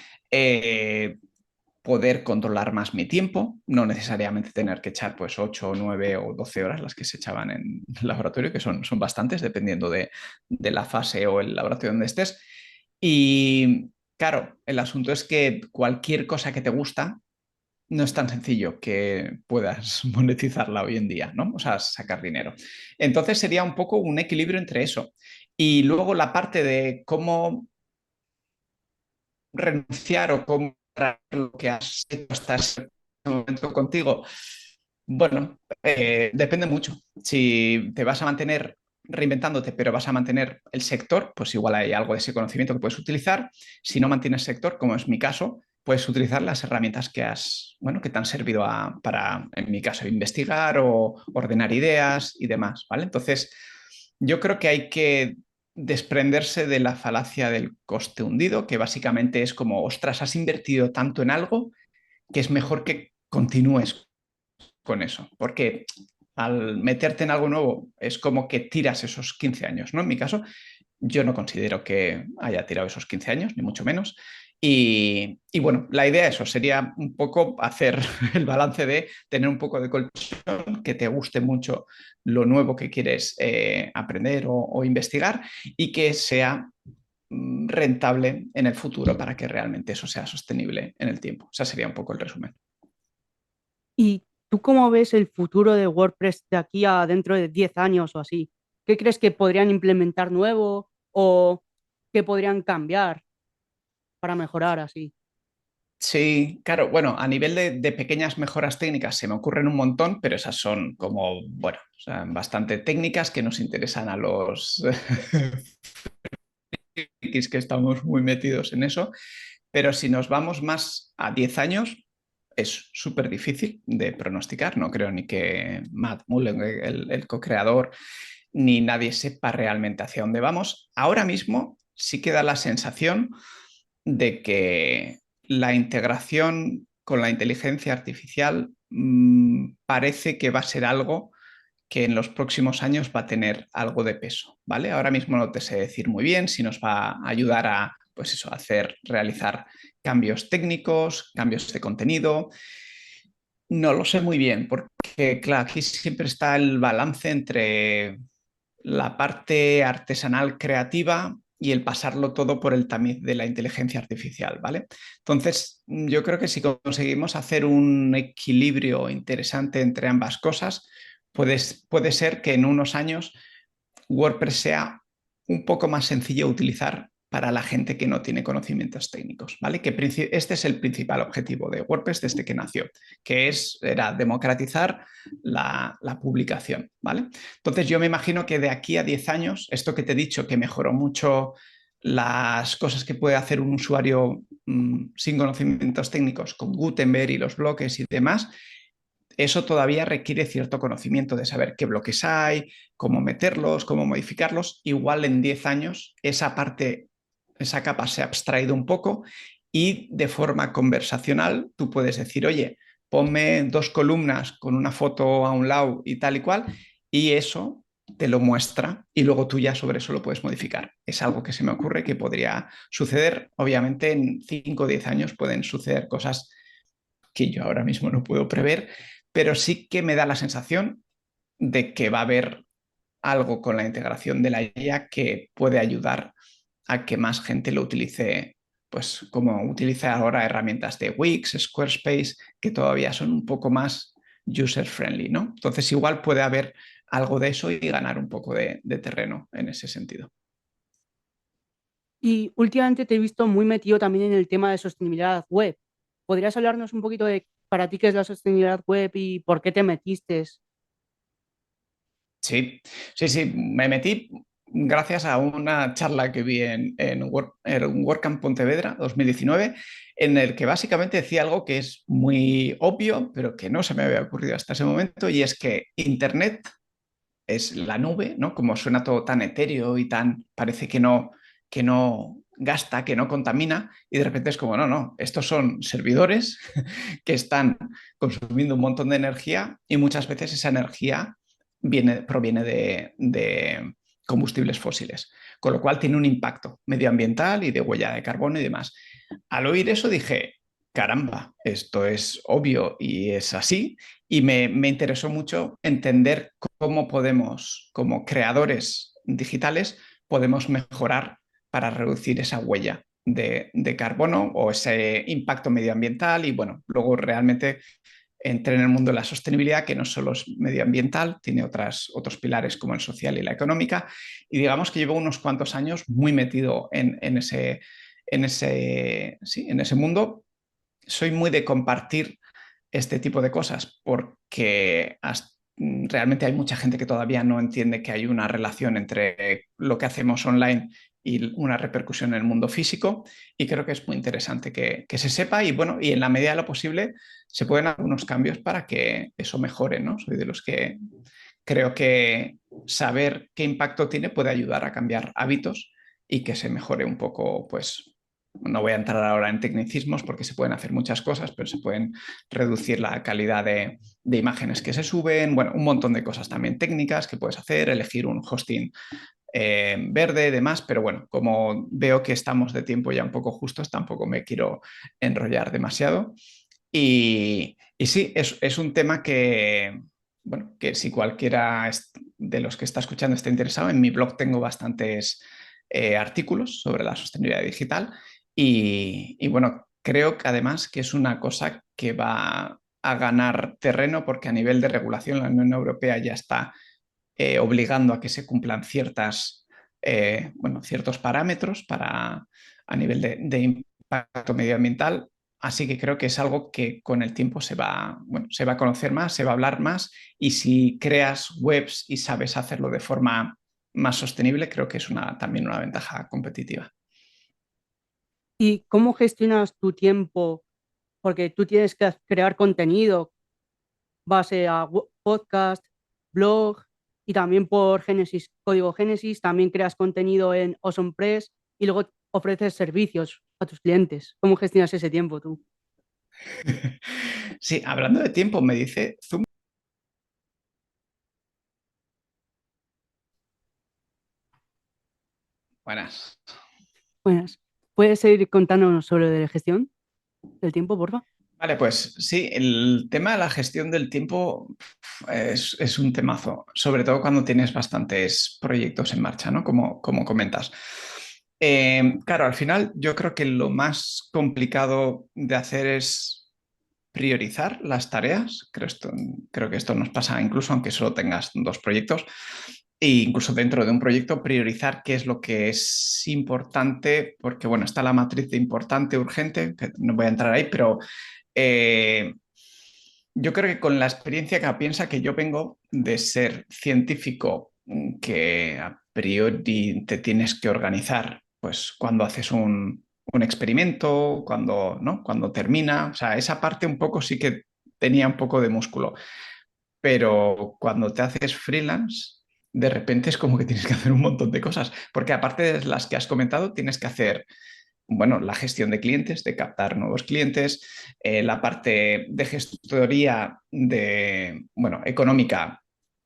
Poder controlar más mi tiempo, no necesariamente tener que echar pues 8 o 9 o 12 horas las que se echaban en el laboratorio, que son bastantes dependiendo de la fase o el laboratorio donde estés. Y claro, el asunto es que cualquier cosa que te gusta no es tan sencillo que puedas monetizarla hoy en día, ¿no? O sea, sacar dinero. Entonces sería un poco un equilibrio entre eso. Y luego la parte de cómo renunciar o cómo lo que has hecho hasta ese momento contigo. Bueno, depende mucho. Si te vas a mantener reinventándote, pero vas a mantener el sector, pues igual hay algo de ese conocimiento que puedes utilizar. Si no mantienes sector, como es mi caso, puedes utilizar las herramientas que has, bueno, que te han servido para, en mi caso, investigar o ordenar ideas y demás, ¿vale? Entonces, yo creo que hay que desprenderse de la falacia del coste hundido, que básicamente es como, ostras, has invertido tanto en algo que es mejor que continúes con eso, porque al meterte en algo nuevo es como que tiras esos 15 años, ¿no? En mi caso, yo no considero que haya tirado esos 15 años, ni mucho menos. Y bueno, la idea eso sería un poco hacer el balance de tener un poco de colchón, que te guste mucho lo nuevo que quieres aprender o investigar y que sea rentable en el futuro para que realmente eso sea sostenible en el tiempo. O sea, sería un poco el resumen. ¿y tú cómo ves el futuro de WordPress de aquí a dentro de 10 años o así? ¿Qué crees que podrían implementar nuevo o qué podrían cambiar para mejorar así? Sí, claro, bueno, a nivel de pequeñas mejoras técnicas se me ocurren un montón, pero esas son como, bueno, o sea, bastante técnicas que nos interesan a los frikis que estamos muy metidos en eso. Pero si nos vamos más a 10 años, es súper difícil de pronosticar. No creo ni que Matt Mullen, el co-creador, ni nadie sepa realmente hacia dónde vamos. Ahora mismo sí que da la sensación de que la integración con la inteligencia artificial parece que va a ser algo que en los próximos años va a tener algo de peso, ¿vale? Ahora mismo no te sé decir muy bien si nos va a ayudar a, pues eso, realizar cambios técnicos, cambios de contenido. No lo sé muy bien, porque claro, aquí siempre está el balance entre la parte artesanal creativa y el pasarlo todo por el tamiz de la inteligencia artificial, ¿vale? Entonces, yo creo que si conseguimos hacer un equilibrio interesante entre ambas cosas, puede ser que en unos años WordPress sea un poco más sencillo de utilizar para la gente que no tiene conocimientos técnicos, ¿vale? Que este es el principal objetivo de WordPress desde que nació, que era democratizar la publicación, ¿vale? Entonces yo me imagino que de aquí a 10 años, esto que te he dicho, que mejoró mucho las cosas que puede hacer un usuario sin conocimientos técnicos con Gutenberg y los bloques y demás, eso todavía requiere cierto conocimiento de saber qué bloques hay, cómo meterlos, cómo modificarlos. Igual en 10 años esa parte, esa capa se ha abstraído un poco y de forma conversacional tú puedes decir, oye, ponme 2 columnas con una foto a un lado y tal y cual, y eso te lo muestra y luego tú ya sobre eso lo puedes modificar. Es algo que se me ocurre que podría suceder. Obviamente en 5 o 10 años pueden suceder cosas que yo ahora mismo no puedo prever, pero sí que me da la sensación de que va a haber algo con la integración de la IA que puede ayudar a que más gente lo utilice, pues como utiliza ahora herramientas de Wix, Squarespace, que todavía son un poco más user-friendly, ¿no? Entonces igual puede haber algo de eso y ganar un poco de terreno en ese sentido. Y últimamente te he visto muy metido también en el tema de sostenibilidad web. ¿Podrías hablarnos un poquito de para ti qué es la sostenibilidad web y por qué te metiste? Sí, sí, sí, me metí gracias a una charla que vi en un WordCamp Pontevedra 2019, en el que básicamente decía algo que es muy obvio, pero que no se me había ocurrido hasta ese momento, y es que Internet es la nube, ¿no? Como suena todo tan etéreo y tan, parece que no gasta, que no contamina, y de repente es como, no, no, estos son servidores que están consumiendo un montón de energía y muchas veces esa energía proviene de combustibles fósiles, con lo cual tiene un impacto medioambiental y de huella de carbono y demás. Al oír eso dije, caramba, esto es obvio y es así, y me interesó mucho entender cómo podemos, como creadores digitales, podemos mejorar para reducir esa huella de carbono o ese impacto medioambiental y bueno, luego realmente entré en el mundo de la sostenibilidad, que no solo es medioambiental, tiene otros pilares como el social y la económica, y digamos que llevo unos cuantos años muy metido sí, en ese mundo. Soy muy de compartir este tipo de cosas porque realmente hay mucha gente que todavía no entiende que hay una relación entre lo que hacemos online y una repercusión en el mundo físico, y creo que es muy interesante que se sepa y bueno, y en la medida de lo posible se pueden hacer algunos cambios para que eso mejore, ¿no? Soy de los que creo que saber qué impacto tiene puede ayudar a cambiar hábitos y que se mejore un poco, pues no voy a entrar ahora en tecnicismos porque se pueden hacer muchas cosas, pero se pueden reducir la calidad de imágenes que se suben, bueno, un montón de cosas también técnicas que puedes hacer, elegir un hosting verde y demás, pero bueno, como veo que estamos de tiempo ya un poco justos, tampoco me quiero enrollar demasiado. Y sí, es un tema que, bueno, que si cualquiera de los que está escuchando está interesado, en mi blog tengo bastantes artículos sobre la sostenibilidad digital y bueno, creo que además que es una cosa que va a ganar terreno porque a nivel de regulación la Unión Europea ya está obligando a que se cumplan bueno, ciertos parámetros a nivel de impacto medioambiental. Así que creo que es algo que con el tiempo bueno, se va a conocer más, se va a hablar más, y si creas webs y sabes hacerlo de forma más sostenible, creo que es también una ventaja competitiva. ¿Y cómo gestionas tu tiempo? Porque tú tienes que crear contenido base a podcast, blog y también por Génesis, código Génesis, también creas contenido en Awesome Press y luego ofreces servicios a tus clientes. ¿Cómo gestionas ese tiempo tú? Sí, hablando de tiempo, me dice Zoom. Buenas. Buenas. ¿Puedes seguir contándonos sobre la gestión del tiempo, porfa? Vale, pues sí, el tema de la gestión del tiempo es un temazo, sobre todo cuando tienes bastantes proyectos en marcha, ¿no? Como comentas. Claro, al final yo creo que lo más complicado de hacer es priorizar las tareas. Creo que esto nos pasa incluso aunque solo tengas dos proyectos. E incluso dentro de un proyecto, priorizar qué es lo que es importante, porque bueno, está la matriz de importante, urgente, que no voy a entrar ahí, pero eh, yo creo que con la experiencia que piensa que yo vengo de ser científico, que a priori te tienes que organizar, pues cuando haces un experimento, cuando, ¿no? Cuando termina, o sea, esa parte un poco sí que tenía un poco de músculo, pero cuando te haces freelance, de repente es como que tienes que hacer un montón de cosas, porque aparte de las que has comentado, tienes que hacer, bueno, la gestión de clientes, de captar nuevos clientes, la parte de gestoría de, bueno, económica,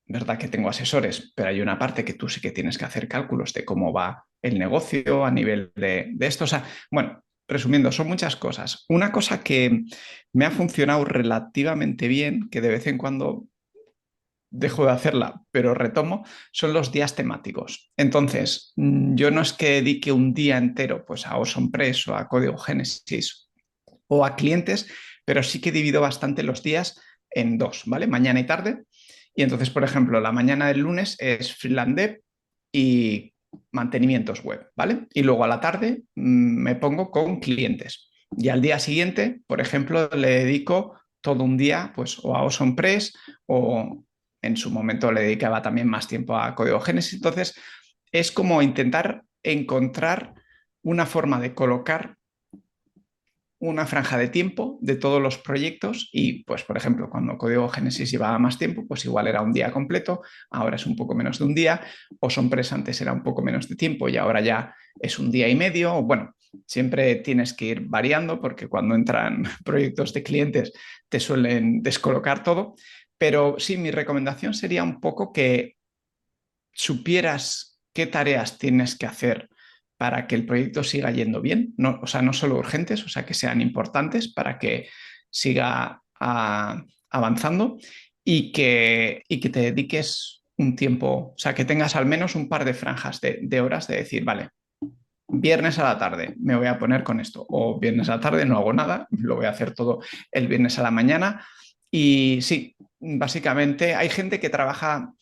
verdad que tengo asesores, pero hay una parte que tú sí que tienes que hacer cálculos de cómo va el negocio a nivel de esto. O sea, bueno, resumiendo, son muchas cosas. Una cosa que me ha funcionado relativamente bien, que de vez en cuando dejo de hacerla, pero retomo, son los días temáticos. Entonces, yo no es que dedique un día entero pues, a Awesome Press o a Código Génesis o a clientes, pero sí que divido bastante los días en dos, ¿vale? Mañana y tarde. Y entonces, por ejemplo, la mañana del lunes es Freelance Dev y mantenimientos web, ¿vale? Y luego a la tarde me pongo con clientes. Y al día siguiente, por ejemplo, le dedico todo un día pues o a Awesome Press o en su momento le dedicaba también más tiempo a Código Génesis. Entonces, es como intentar encontrar una forma de colocar una franja de tiempo de todos los proyectos y, pues, por ejemplo, cuando Código Génesis llevaba más tiempo, pues igual era un día completo, ahora es un poco menos de un día, o Sonpress antes era un poco menos de tiempo y ahora ya es un día y medio, o bueno, siempre tienes que ir variando porque cuando entran proyectos de clientes te suelen descolocar todo, pero sí, mi recomendación sería un poco que supieras qué tareas tienes que hacer para que el proyecto siga yendo bien, no, o sea, no solo urgentes, o sea, que sean importantes para que siga avanzando y que te dediques un tiempo, o sea, que tengas al menos un par de franjas de horas de decir, vale, viernes a la tarde me voy a poner con esto, o viernes a la tarde no hago nada, lo voy a hacer todo el viernes a la mañana. Y sí, básicamente hay gente que trabaja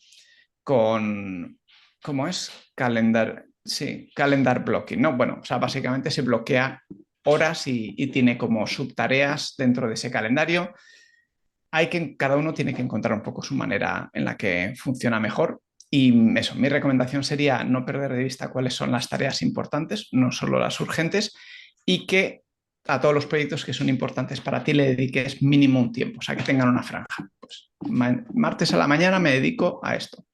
con, ¿cómo es? Calendar, sí, calendar blocking, ¿no? Bueno, o sea, básicamente se bloquea horas y tiene como subtareas dentro de ese calendario. Cada uno tiene que encontrar un poco su manera en la que funciona mejor. Y eso, mi recomendación sería no perder de vista cuáles son las tareas importantes, no solo las urgentes, y que a todos los proyectos que son importantes para ti le dediques mínimo un tiempo, o sea, que tengan una franja. Pues martes a la mañana me dedico a esto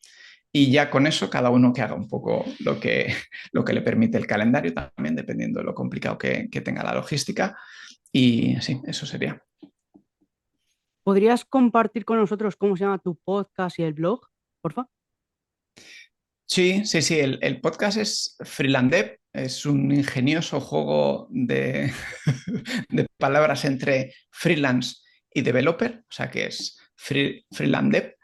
y ya con eso cada uno que haga un poco lo que le permite el calendario, también dependiendo de lo complicado que tenga la logística. Y sí, eso sería. ¿Podrías compartir con nosotros cómo se llama tu podcast y el blog, porfa? Sí, sí, sí, el podcast es Freelandev, es un ingenioso juego de palabras entre freelance y developer, o sea que es Freelandev.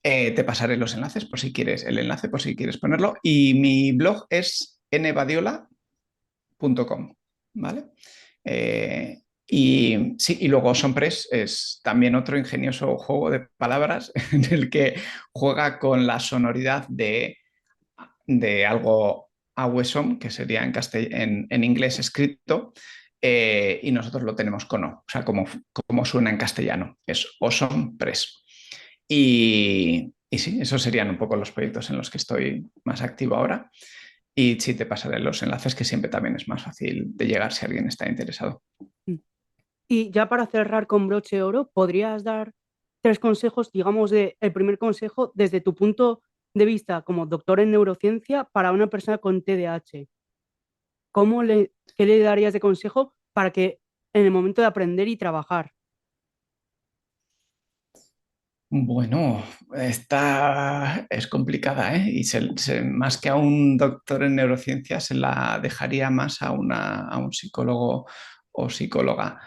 Te pasaré los enlaces por si quieres, el enlace por si quieres ponerlo. Y mi blog es nvadiola.com, ¿vale? Y sí, y luego Sonpress es también otro ingenioso juego de palabras en el que juega con la sonoridad de algo awesome, que sería en inglés escrito, y nosotros lo tenemos con O, o sea, como suena en castellano, es Awesome Press. Y sí, esos serían un poco los proyectos en los que estoy más activo ahora. Y sí, te pasaré los enlaces, que siempre también es más fácil de llegar si alguien está interesado. Mm. Y ya para cerrar con broche de oro, ¿podrías dar tres consejos, digamos, el primer consejo desde tu punto de vista como doctor en neurociencia para una persona con TDAH? ¿Qué le darías de consejo para que en el momento de aprender y trabajar? Bueno, esta es complicada, ¿eh? Y más que a un doctor en neurociencia, se la dejaría más a un psicólogo o psicóloga.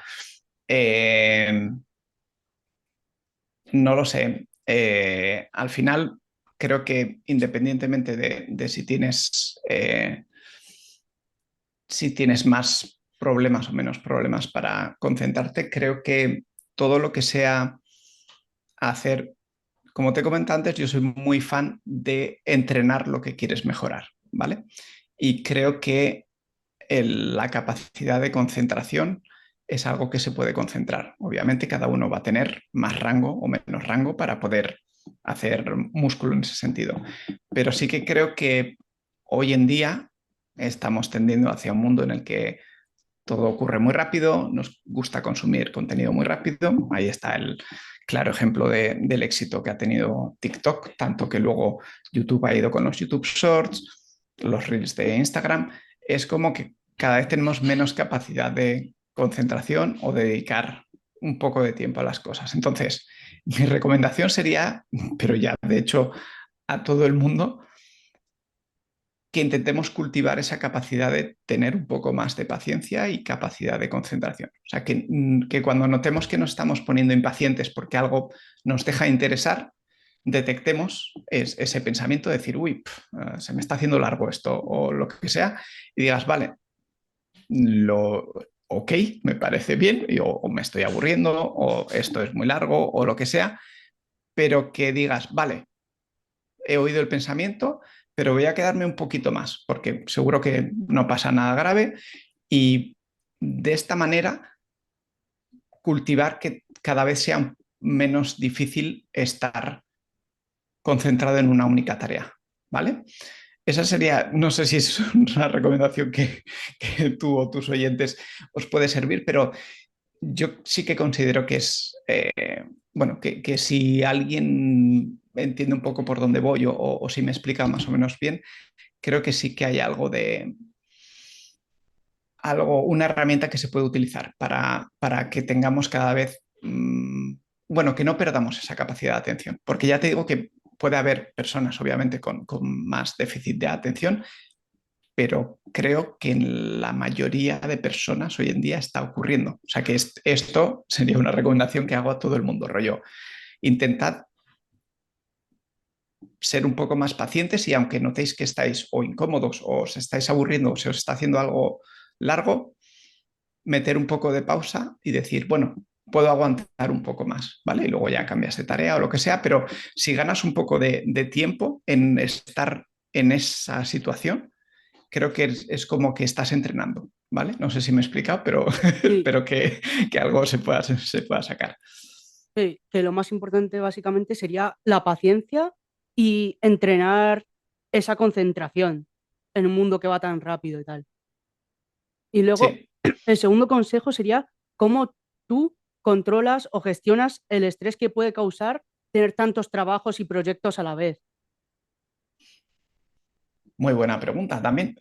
Eh, no lo sé. Al final, creo que independientemente de si tienes si tienes más problemas o menos problemas para concentrarte. Creo que todo lo que sea hacer, como te comenté antes, yo soy muy fan de entrenar lo que quieres mejorar, ¿vale? Y creo que la capacidad de concentración es algo que se puede concentrar. Obviamente cada uno va a tener más rango o menos rango para poder hacer músculo en ese sentido. Pero sí que creo que hoy en día estamos tendiendo hacia un mundo en el que todo ocurre muy rápido, nos gusta consumir contenido muy rápido. Ahí está el claro ejemplo del éxito que ha tenido TikTok, tanto que luego YouTube ha ido con los YouTube Shorts, los Reels de Instagram. Es como que cada vez tenemos menos capacidad de concentración o de dedicar un poco de tiempo a las cosas. Entonces, mi recomendación sería, pero ya de hecho a todo el mundo, que intentemos cultivar esa capacidad de tener un poco más de paciencia y capacidad de concentración. O sea, que cuando notemos que nos estamos poniendo impacientes porque algo nos deja de interesar, detectemos ese pensamiento de decir, uy, se me está haciendo largo esto o lo que sea, y digas, vale, lo, ok, me parece bien, o me estoy aburriendo, o esto es muy largo, o lo que sea, pero que digas, vale, he oído el pensamiento, pero voy a quedarme un poquito más, porque seguro que no pasa nada grave y de esta manera cultivar que cada vez sea menos difícil estar concentrado en una única tarea, ¿vale? Esa sería, no sé si es una recomendación que tú o tus oyentes os puede servir, pero yo sí que considero que es, bueno, que si alguien entiende un poco por dónde voy o si me explica más o menos bien, creo que sí que hay una herramienta que se puede utilizar para que tengamos cada vez, bueno, que no perdamos esa capacidad de atención, porque ya te digo que puede haber personas, obviamente, con más déficit de atención, pero creo que en la mayoría de personas hoy en día está ocurriendo. O sea que esto sería una recomendación que hago a todo el mundo, rollo. Intentad ser un poco más pacientes y aunque notéis que estáis o incómodos o os estáis aburriendo o se os está haciendo algo largo, meter un poco de pausa y decir, bueno, puedo aguantar un poco más, ¿vale? Y luego ya cambias de tarea o lo que sea, pero si ganas un poco de tiempo en estar en esa situación, creo que es como que estás entrenando, ¿vale? No sé si me he explicado, pero Sí, espero que algo se pueda sacar. sí, que lo más importante básicamente sería la paciencia y entrenar esa concentración en un mundo que va tan rápido y tal. Y luego, Sí, el segundo consejo sería cómo tú controlas o gestionas el estrés que puede causar tener tantos trabajos y proyectos a la vez. muy buena pregunta también.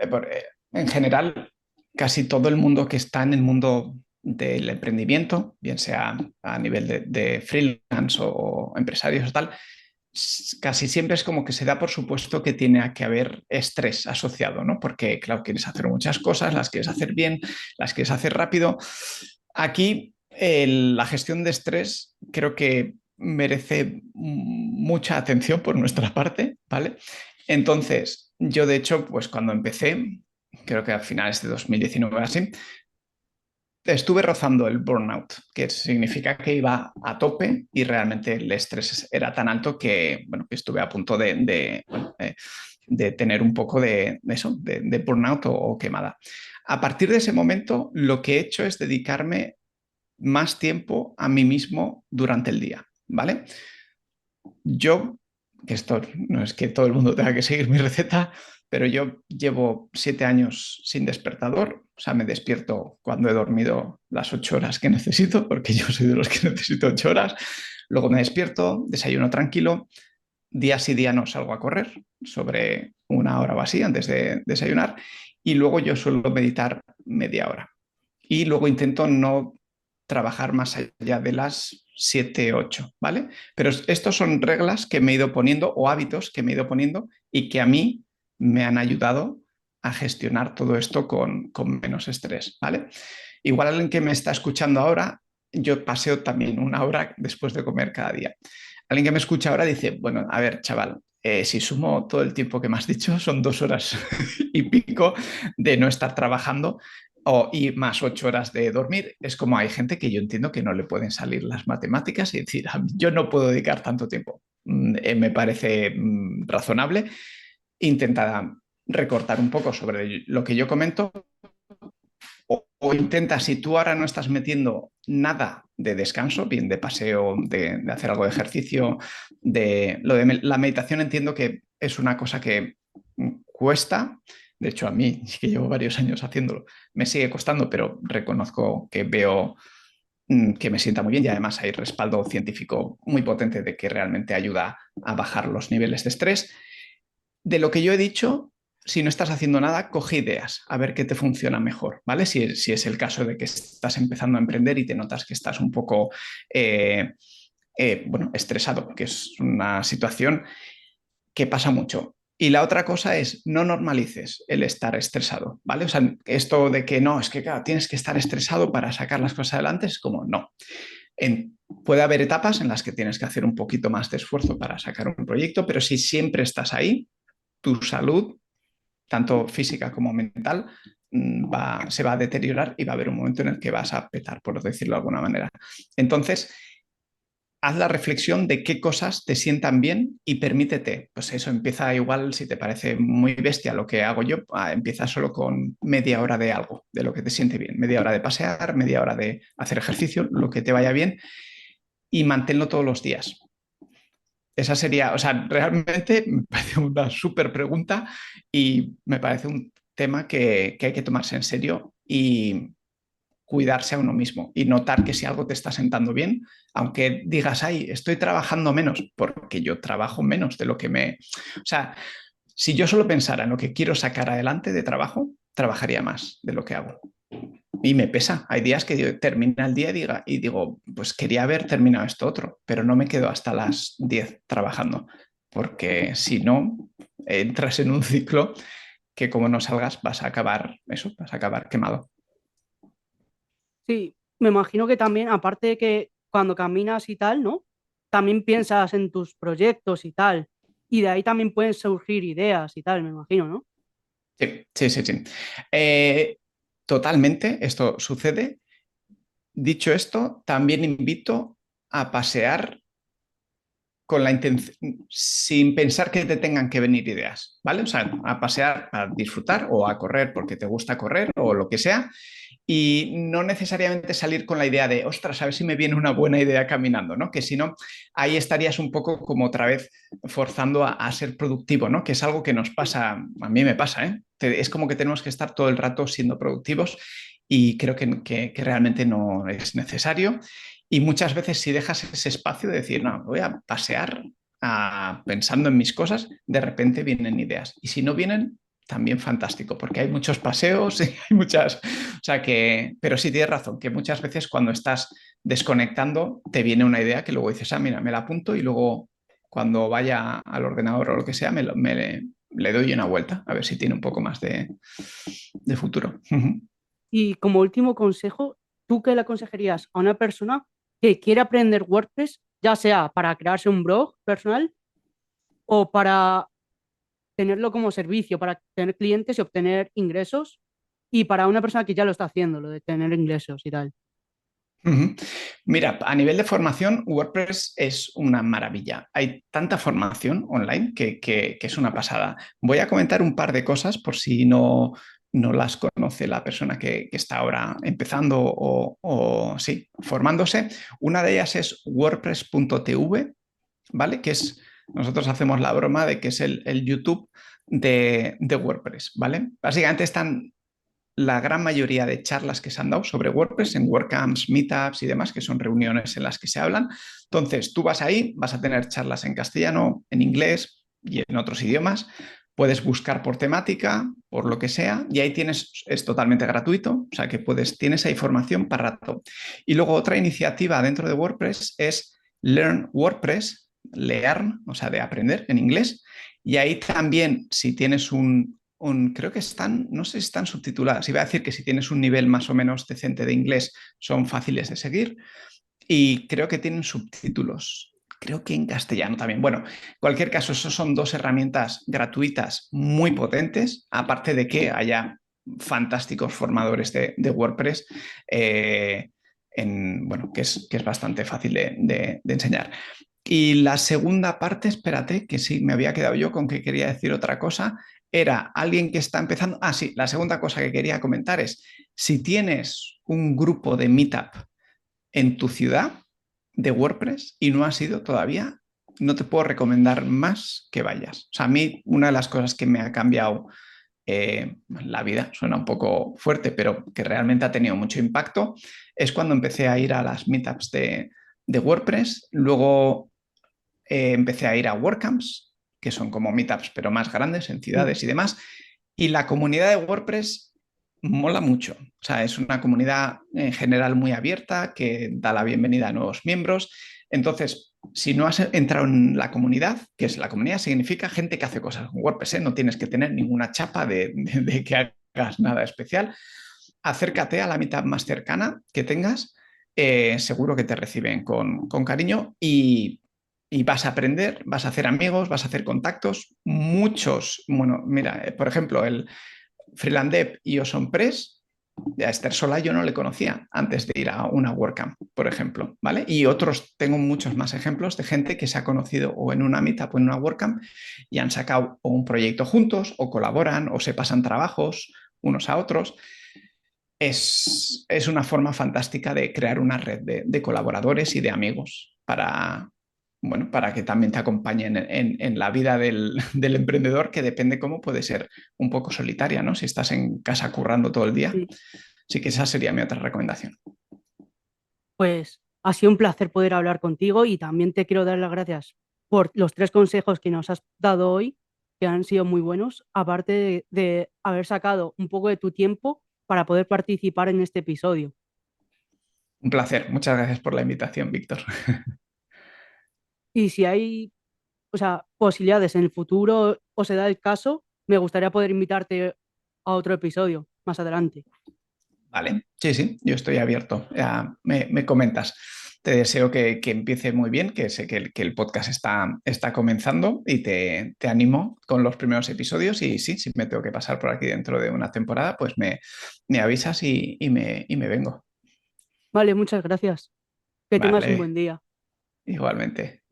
En general, casi todo el mundo que está en el mundo del emprendimiento, bien sea a nivel de freelance o empresarios o tal, casi siempre es como que se da por supuesto que tiene que haber estrés asociado, ¿no? Porque, claro, quieres hacer muchas cosas, las quieres hacer bien, las quieres hacer rápido. Aquí la gestión de estrés creo que merece mucha atención por nuestra parte, ¿vale? Entonces, yo de hecho, pues cuando empecé, creo que a finales de 2019 así, estuve rozando el burnout, que significa que iba a tope y realmente el estrés era tan alto que, bueno, que estuve a punto de tener un poco de eso, de burnout o quemada. A partir de ese momento, lo que he hecho es dedicarme más tiempo a mí mismo durante el día, ¿vale? Yo, que esto no es que todo el mundo tenga que seguir mi receta, pero yo llevo 7 años sin despertador, o sea, me despierto cuando he dormido las 8 horas que necesito, porque yo soy de los que necesito 8 horas, luego me despierto, desayuno tranquilo, día sí día no salgo a correr, sobre 1 hora o así antes de desayunar, y luego yo suelo meditar media hora. Y luego intento no trabajar más allá de las 7 8, ¿vale? Pero estos son reglas que me he ido poniendo o hábitos que me he ido poniendo y que a mí me han ayudado a gestionar todo esto con menos estrés, ¿vale? Igual alguien que me está escuchando ahora, yo paseo también 1 hora después de comer cada día. Alguien que me escucha ahora dice, bueno, a ver, chaval, si sumo todo el tiempo que me has dicho, son 2 horas y pico de no estar trabajando y más 8 horas de dormir. Es como hay gente que yo entiendo que no le pueden salir las matemáticas y decir, yo no puedo dedicar tanto tiempo. Me parece razonable. Intenta recortar un poco sobre lo que yo comento o intenta, si tú ahora no estás metiendo nada de descanso, bien de paseo, de hacer algo de ejercicio, la meditación entiendo que es una cosa que cuesta. De hecho, a mí, que llevo varios años haciéndolo, me sigue costando, pero reconozco que veo que me sienta muy bien y además hay respaldo científico muy potente de que realmente ayuda a bajar los niveles de estrés. De lo que yo he dicho, si no estás haciendo nada, coge ideas, a ver qué te funciona mejor, ¿vale? Si es el caso de que estás empezando a emprender y te notas que estás un poco, bueno, estresado, que es una situación que pasa mucho. Y la otra cosa es, no normalices el estar estresado, ¿vale? O sea, esto de que no, es que claro, tienes que estar estresado para sacar las cosas adelante, es como, no. Puede haber etapas en las que tienes que hacer un poquito más de esfuerzo para sacar un proyecto, pero si siempre estás ahí, tu salud, tanto física como mental, se va a deteriorar y va a haber un momento en el que vas a petar, por decirlo de alguna manera. Entonces, haz la reflexión de qué cosas te sientan bien y permítete. Pues eso empieza igual, si te parece muy bestia lo que hago yo, empieza solo con media hora de algo, de lo que te siente bien. Media hora de pasear, media hora de hacer ejercicio, lo que te vaya bien y manténlo todos los días. Esa sería, o sea, realmente me parece una súper pregunta y me parece un tema que hay que tomarse en serio y cuidarse a uno mismo y notar que si algo te está sentando bien, aunque digas, ay, estoy trabajando menos, porque yo trabajo menos de lo que me... O sea, si yo solo pensara en lo que quiero sacar adelante de trabajo, trabajaría más de lo que hago. Y me pesa. Hay días que termina el día y digo, pues quería haber terminado esto otro, pero no me quedo hasta las 10 trabajando, porque si no, entras en un ciclo que como no salgas vas a acabar eso, vas a acabar quemado. Sí, me imagino que también, aparte de que cuando caminas y tal, ¿no? También piensas en tus proyectos y tal. Y de ahí también pueden surgir ideas y tal, me imagino, ¿no? Sí, sí, sí, sí. Eh, Totalmente, esto sucede. Dicho esto, también invito a pasear con la intención, sin pensar que te tengan que venir ideas, ¿vale? O sea, a pasear, a disfrutar o a correr porque te gusta correr o lo que sea, y no necesariamente salir con la idea de, ostras, a ver si me viene una buena idea caminando, ¿no? Que si no, ahí estarías un poco como otra vez forzando a ser productivo, ¿no? Que es algo que nos pasa, a mí me pasa, ¿eh? Es como que tenemos que estar todo el rato siendo productivos y creo que realmente no es necesario. Y muchas veces si dejas ese espacio de decir, no, voy a pasear pensando en mis cosas, de repente vienen ideas. Y si no vienen, también fantástico, porque hay muchos paseos y hay muchas... O sea que, pero sí tienes razón, que muchas veces cuando estás desconectando te viene una idea que luego dices, mira, me la apunto y luego cuando vaya al ordenador o lo que sea, le doy una vuelta a ver si tiene un poco más de futuro. Y como último consejo, ¿tú qué le aconsejarías a una persona que quiere aprender WordPress, ya sea para crearse un blog personal o para tenerlo como servicio, para tener clientes y obtener ingresos? Y para una persona que ya lo está haciendo, lo de tener ingresos y tal. Ujú. Mira, a nivel de formación, WordPress es una maravilla. Hay tanta formación online que es una pasada. Voy a comentar un par de cosas por si no las conoce la persona que está ahora empezando o sí, formándose. Una de ellas es WordPress.tv, ¿vale? Nosotros hacemos la broma de que es el YouTube de WordPress, ¿vale? Básicamente están la gran mayoría de charlas que se han dado sobre WordPress en WordCamps, Meetups y demás, que son reuniones en las que se hablan. Entonces, tú vas ahí, vas a tener charlas en castellano, en inglés y en otros idiomas. Puedes buscar por temática, por lo que sea, y ahí es totalmente gratuito, o sea que tienes ahí formación para rato. Y luego otra iniciativa dentro de WordPress es Learn WordPress, learn, o sea, de aprender en inglés. Y ahí también, si tienes creo que están, no sé si están subtituladas. Iba a decir que si tienes un nivel más o menos decente de inglés, son fáciles de seguir. Y creo que tienen subtítulos. creo que en castellano también. Bueno, en cualquier caso, esos son dos herramientas gratuitas muy potentes, aparte de que haya fantásticos formadores de WordPress, bueno, que es bastante fácil de enseñar. Y la segunda parte, espérate, que sí, me había quedado yo con que quería decir otra cosa, era alguien que está empezando. Ah, sí, la segunda cosa que quería comentar es, si tienes un grupo de Meetup en tu ciudad de WordPress y no has ido todavía, no te puedo recomendar más que vayas. O sea, a mí una de las cosas que me ha cambiado la vida, suena un poco fuerte, pero que realmente ha tenido mucho impacto, es cuando empecé a ir a las meetups de WordPress. Luego empecé a ir a WordCamps, que son como meetups, pero más grandes en Mm. ciudades y demás. Y la comunidad de WordPress mola mucho. O sea, es una comunidad en general muy abierta que da la bienvenida a nuevos miembros. Entonces, si no has entrado en la comunidad, que es la comunidad, significa gente que hace cosas con WordPress, ¿eh? No tienes que tener ninguna chapa de que hagas nada especial. Acércate a la mitad más cercana que tengas, seguro que te reciben con cariño y vas a aprender, vas a hacer amigos, vas a hacer contactos. Muchos, bueno, mira, por ejemplo, el Freelandev y Awesome Press, a Esther Sola yo no le conocía antes de ir a una WordCamp, por ejemplo, ¿vale? Y otros, tengo muchos más ejemplos de gente que se ha conocido o en una meetup o en una WordCamp y han sacado o un proyecto juntos o colaboran o se pasan trabajos unos a otros. Es una forma fantástica de crear una red de colaboradores y de amigos para, bueno, para que también te acompañen en la vida del emprendedor, que depende cómo puede ser un poco solitaria, ¿no? Si estás en casa currando todo el día. Sí. Sí que esa sería mi otra recomendación. Pues ha sido un placer poder hablar contigo y también te quiero dar las gracias por los 3 consejos que nos has dado hoy, que han sido muy buenos, aparte de haber sacado un poco de tu tiempo para poder participar en este episodio. Un placer. Muchas gracias por la invitación, Víctor. Y si hay, o sea, posibilidades en el futuro o se da el caso, me gustaría poder invitarte a otro episodio más adelante. Vale, sí, sí, yo estoy abierto. Ya me comentas. Te deseo que empiece muy bien, que sé que el podcast está comenzando y te animo con los primeros episodios. Y sí, si me tengo que pasar por aquí dentro de una temporada, pues me avisas y me vengo. Vale, muchas gracias. Que tengas un Vale, buen día. igualmente.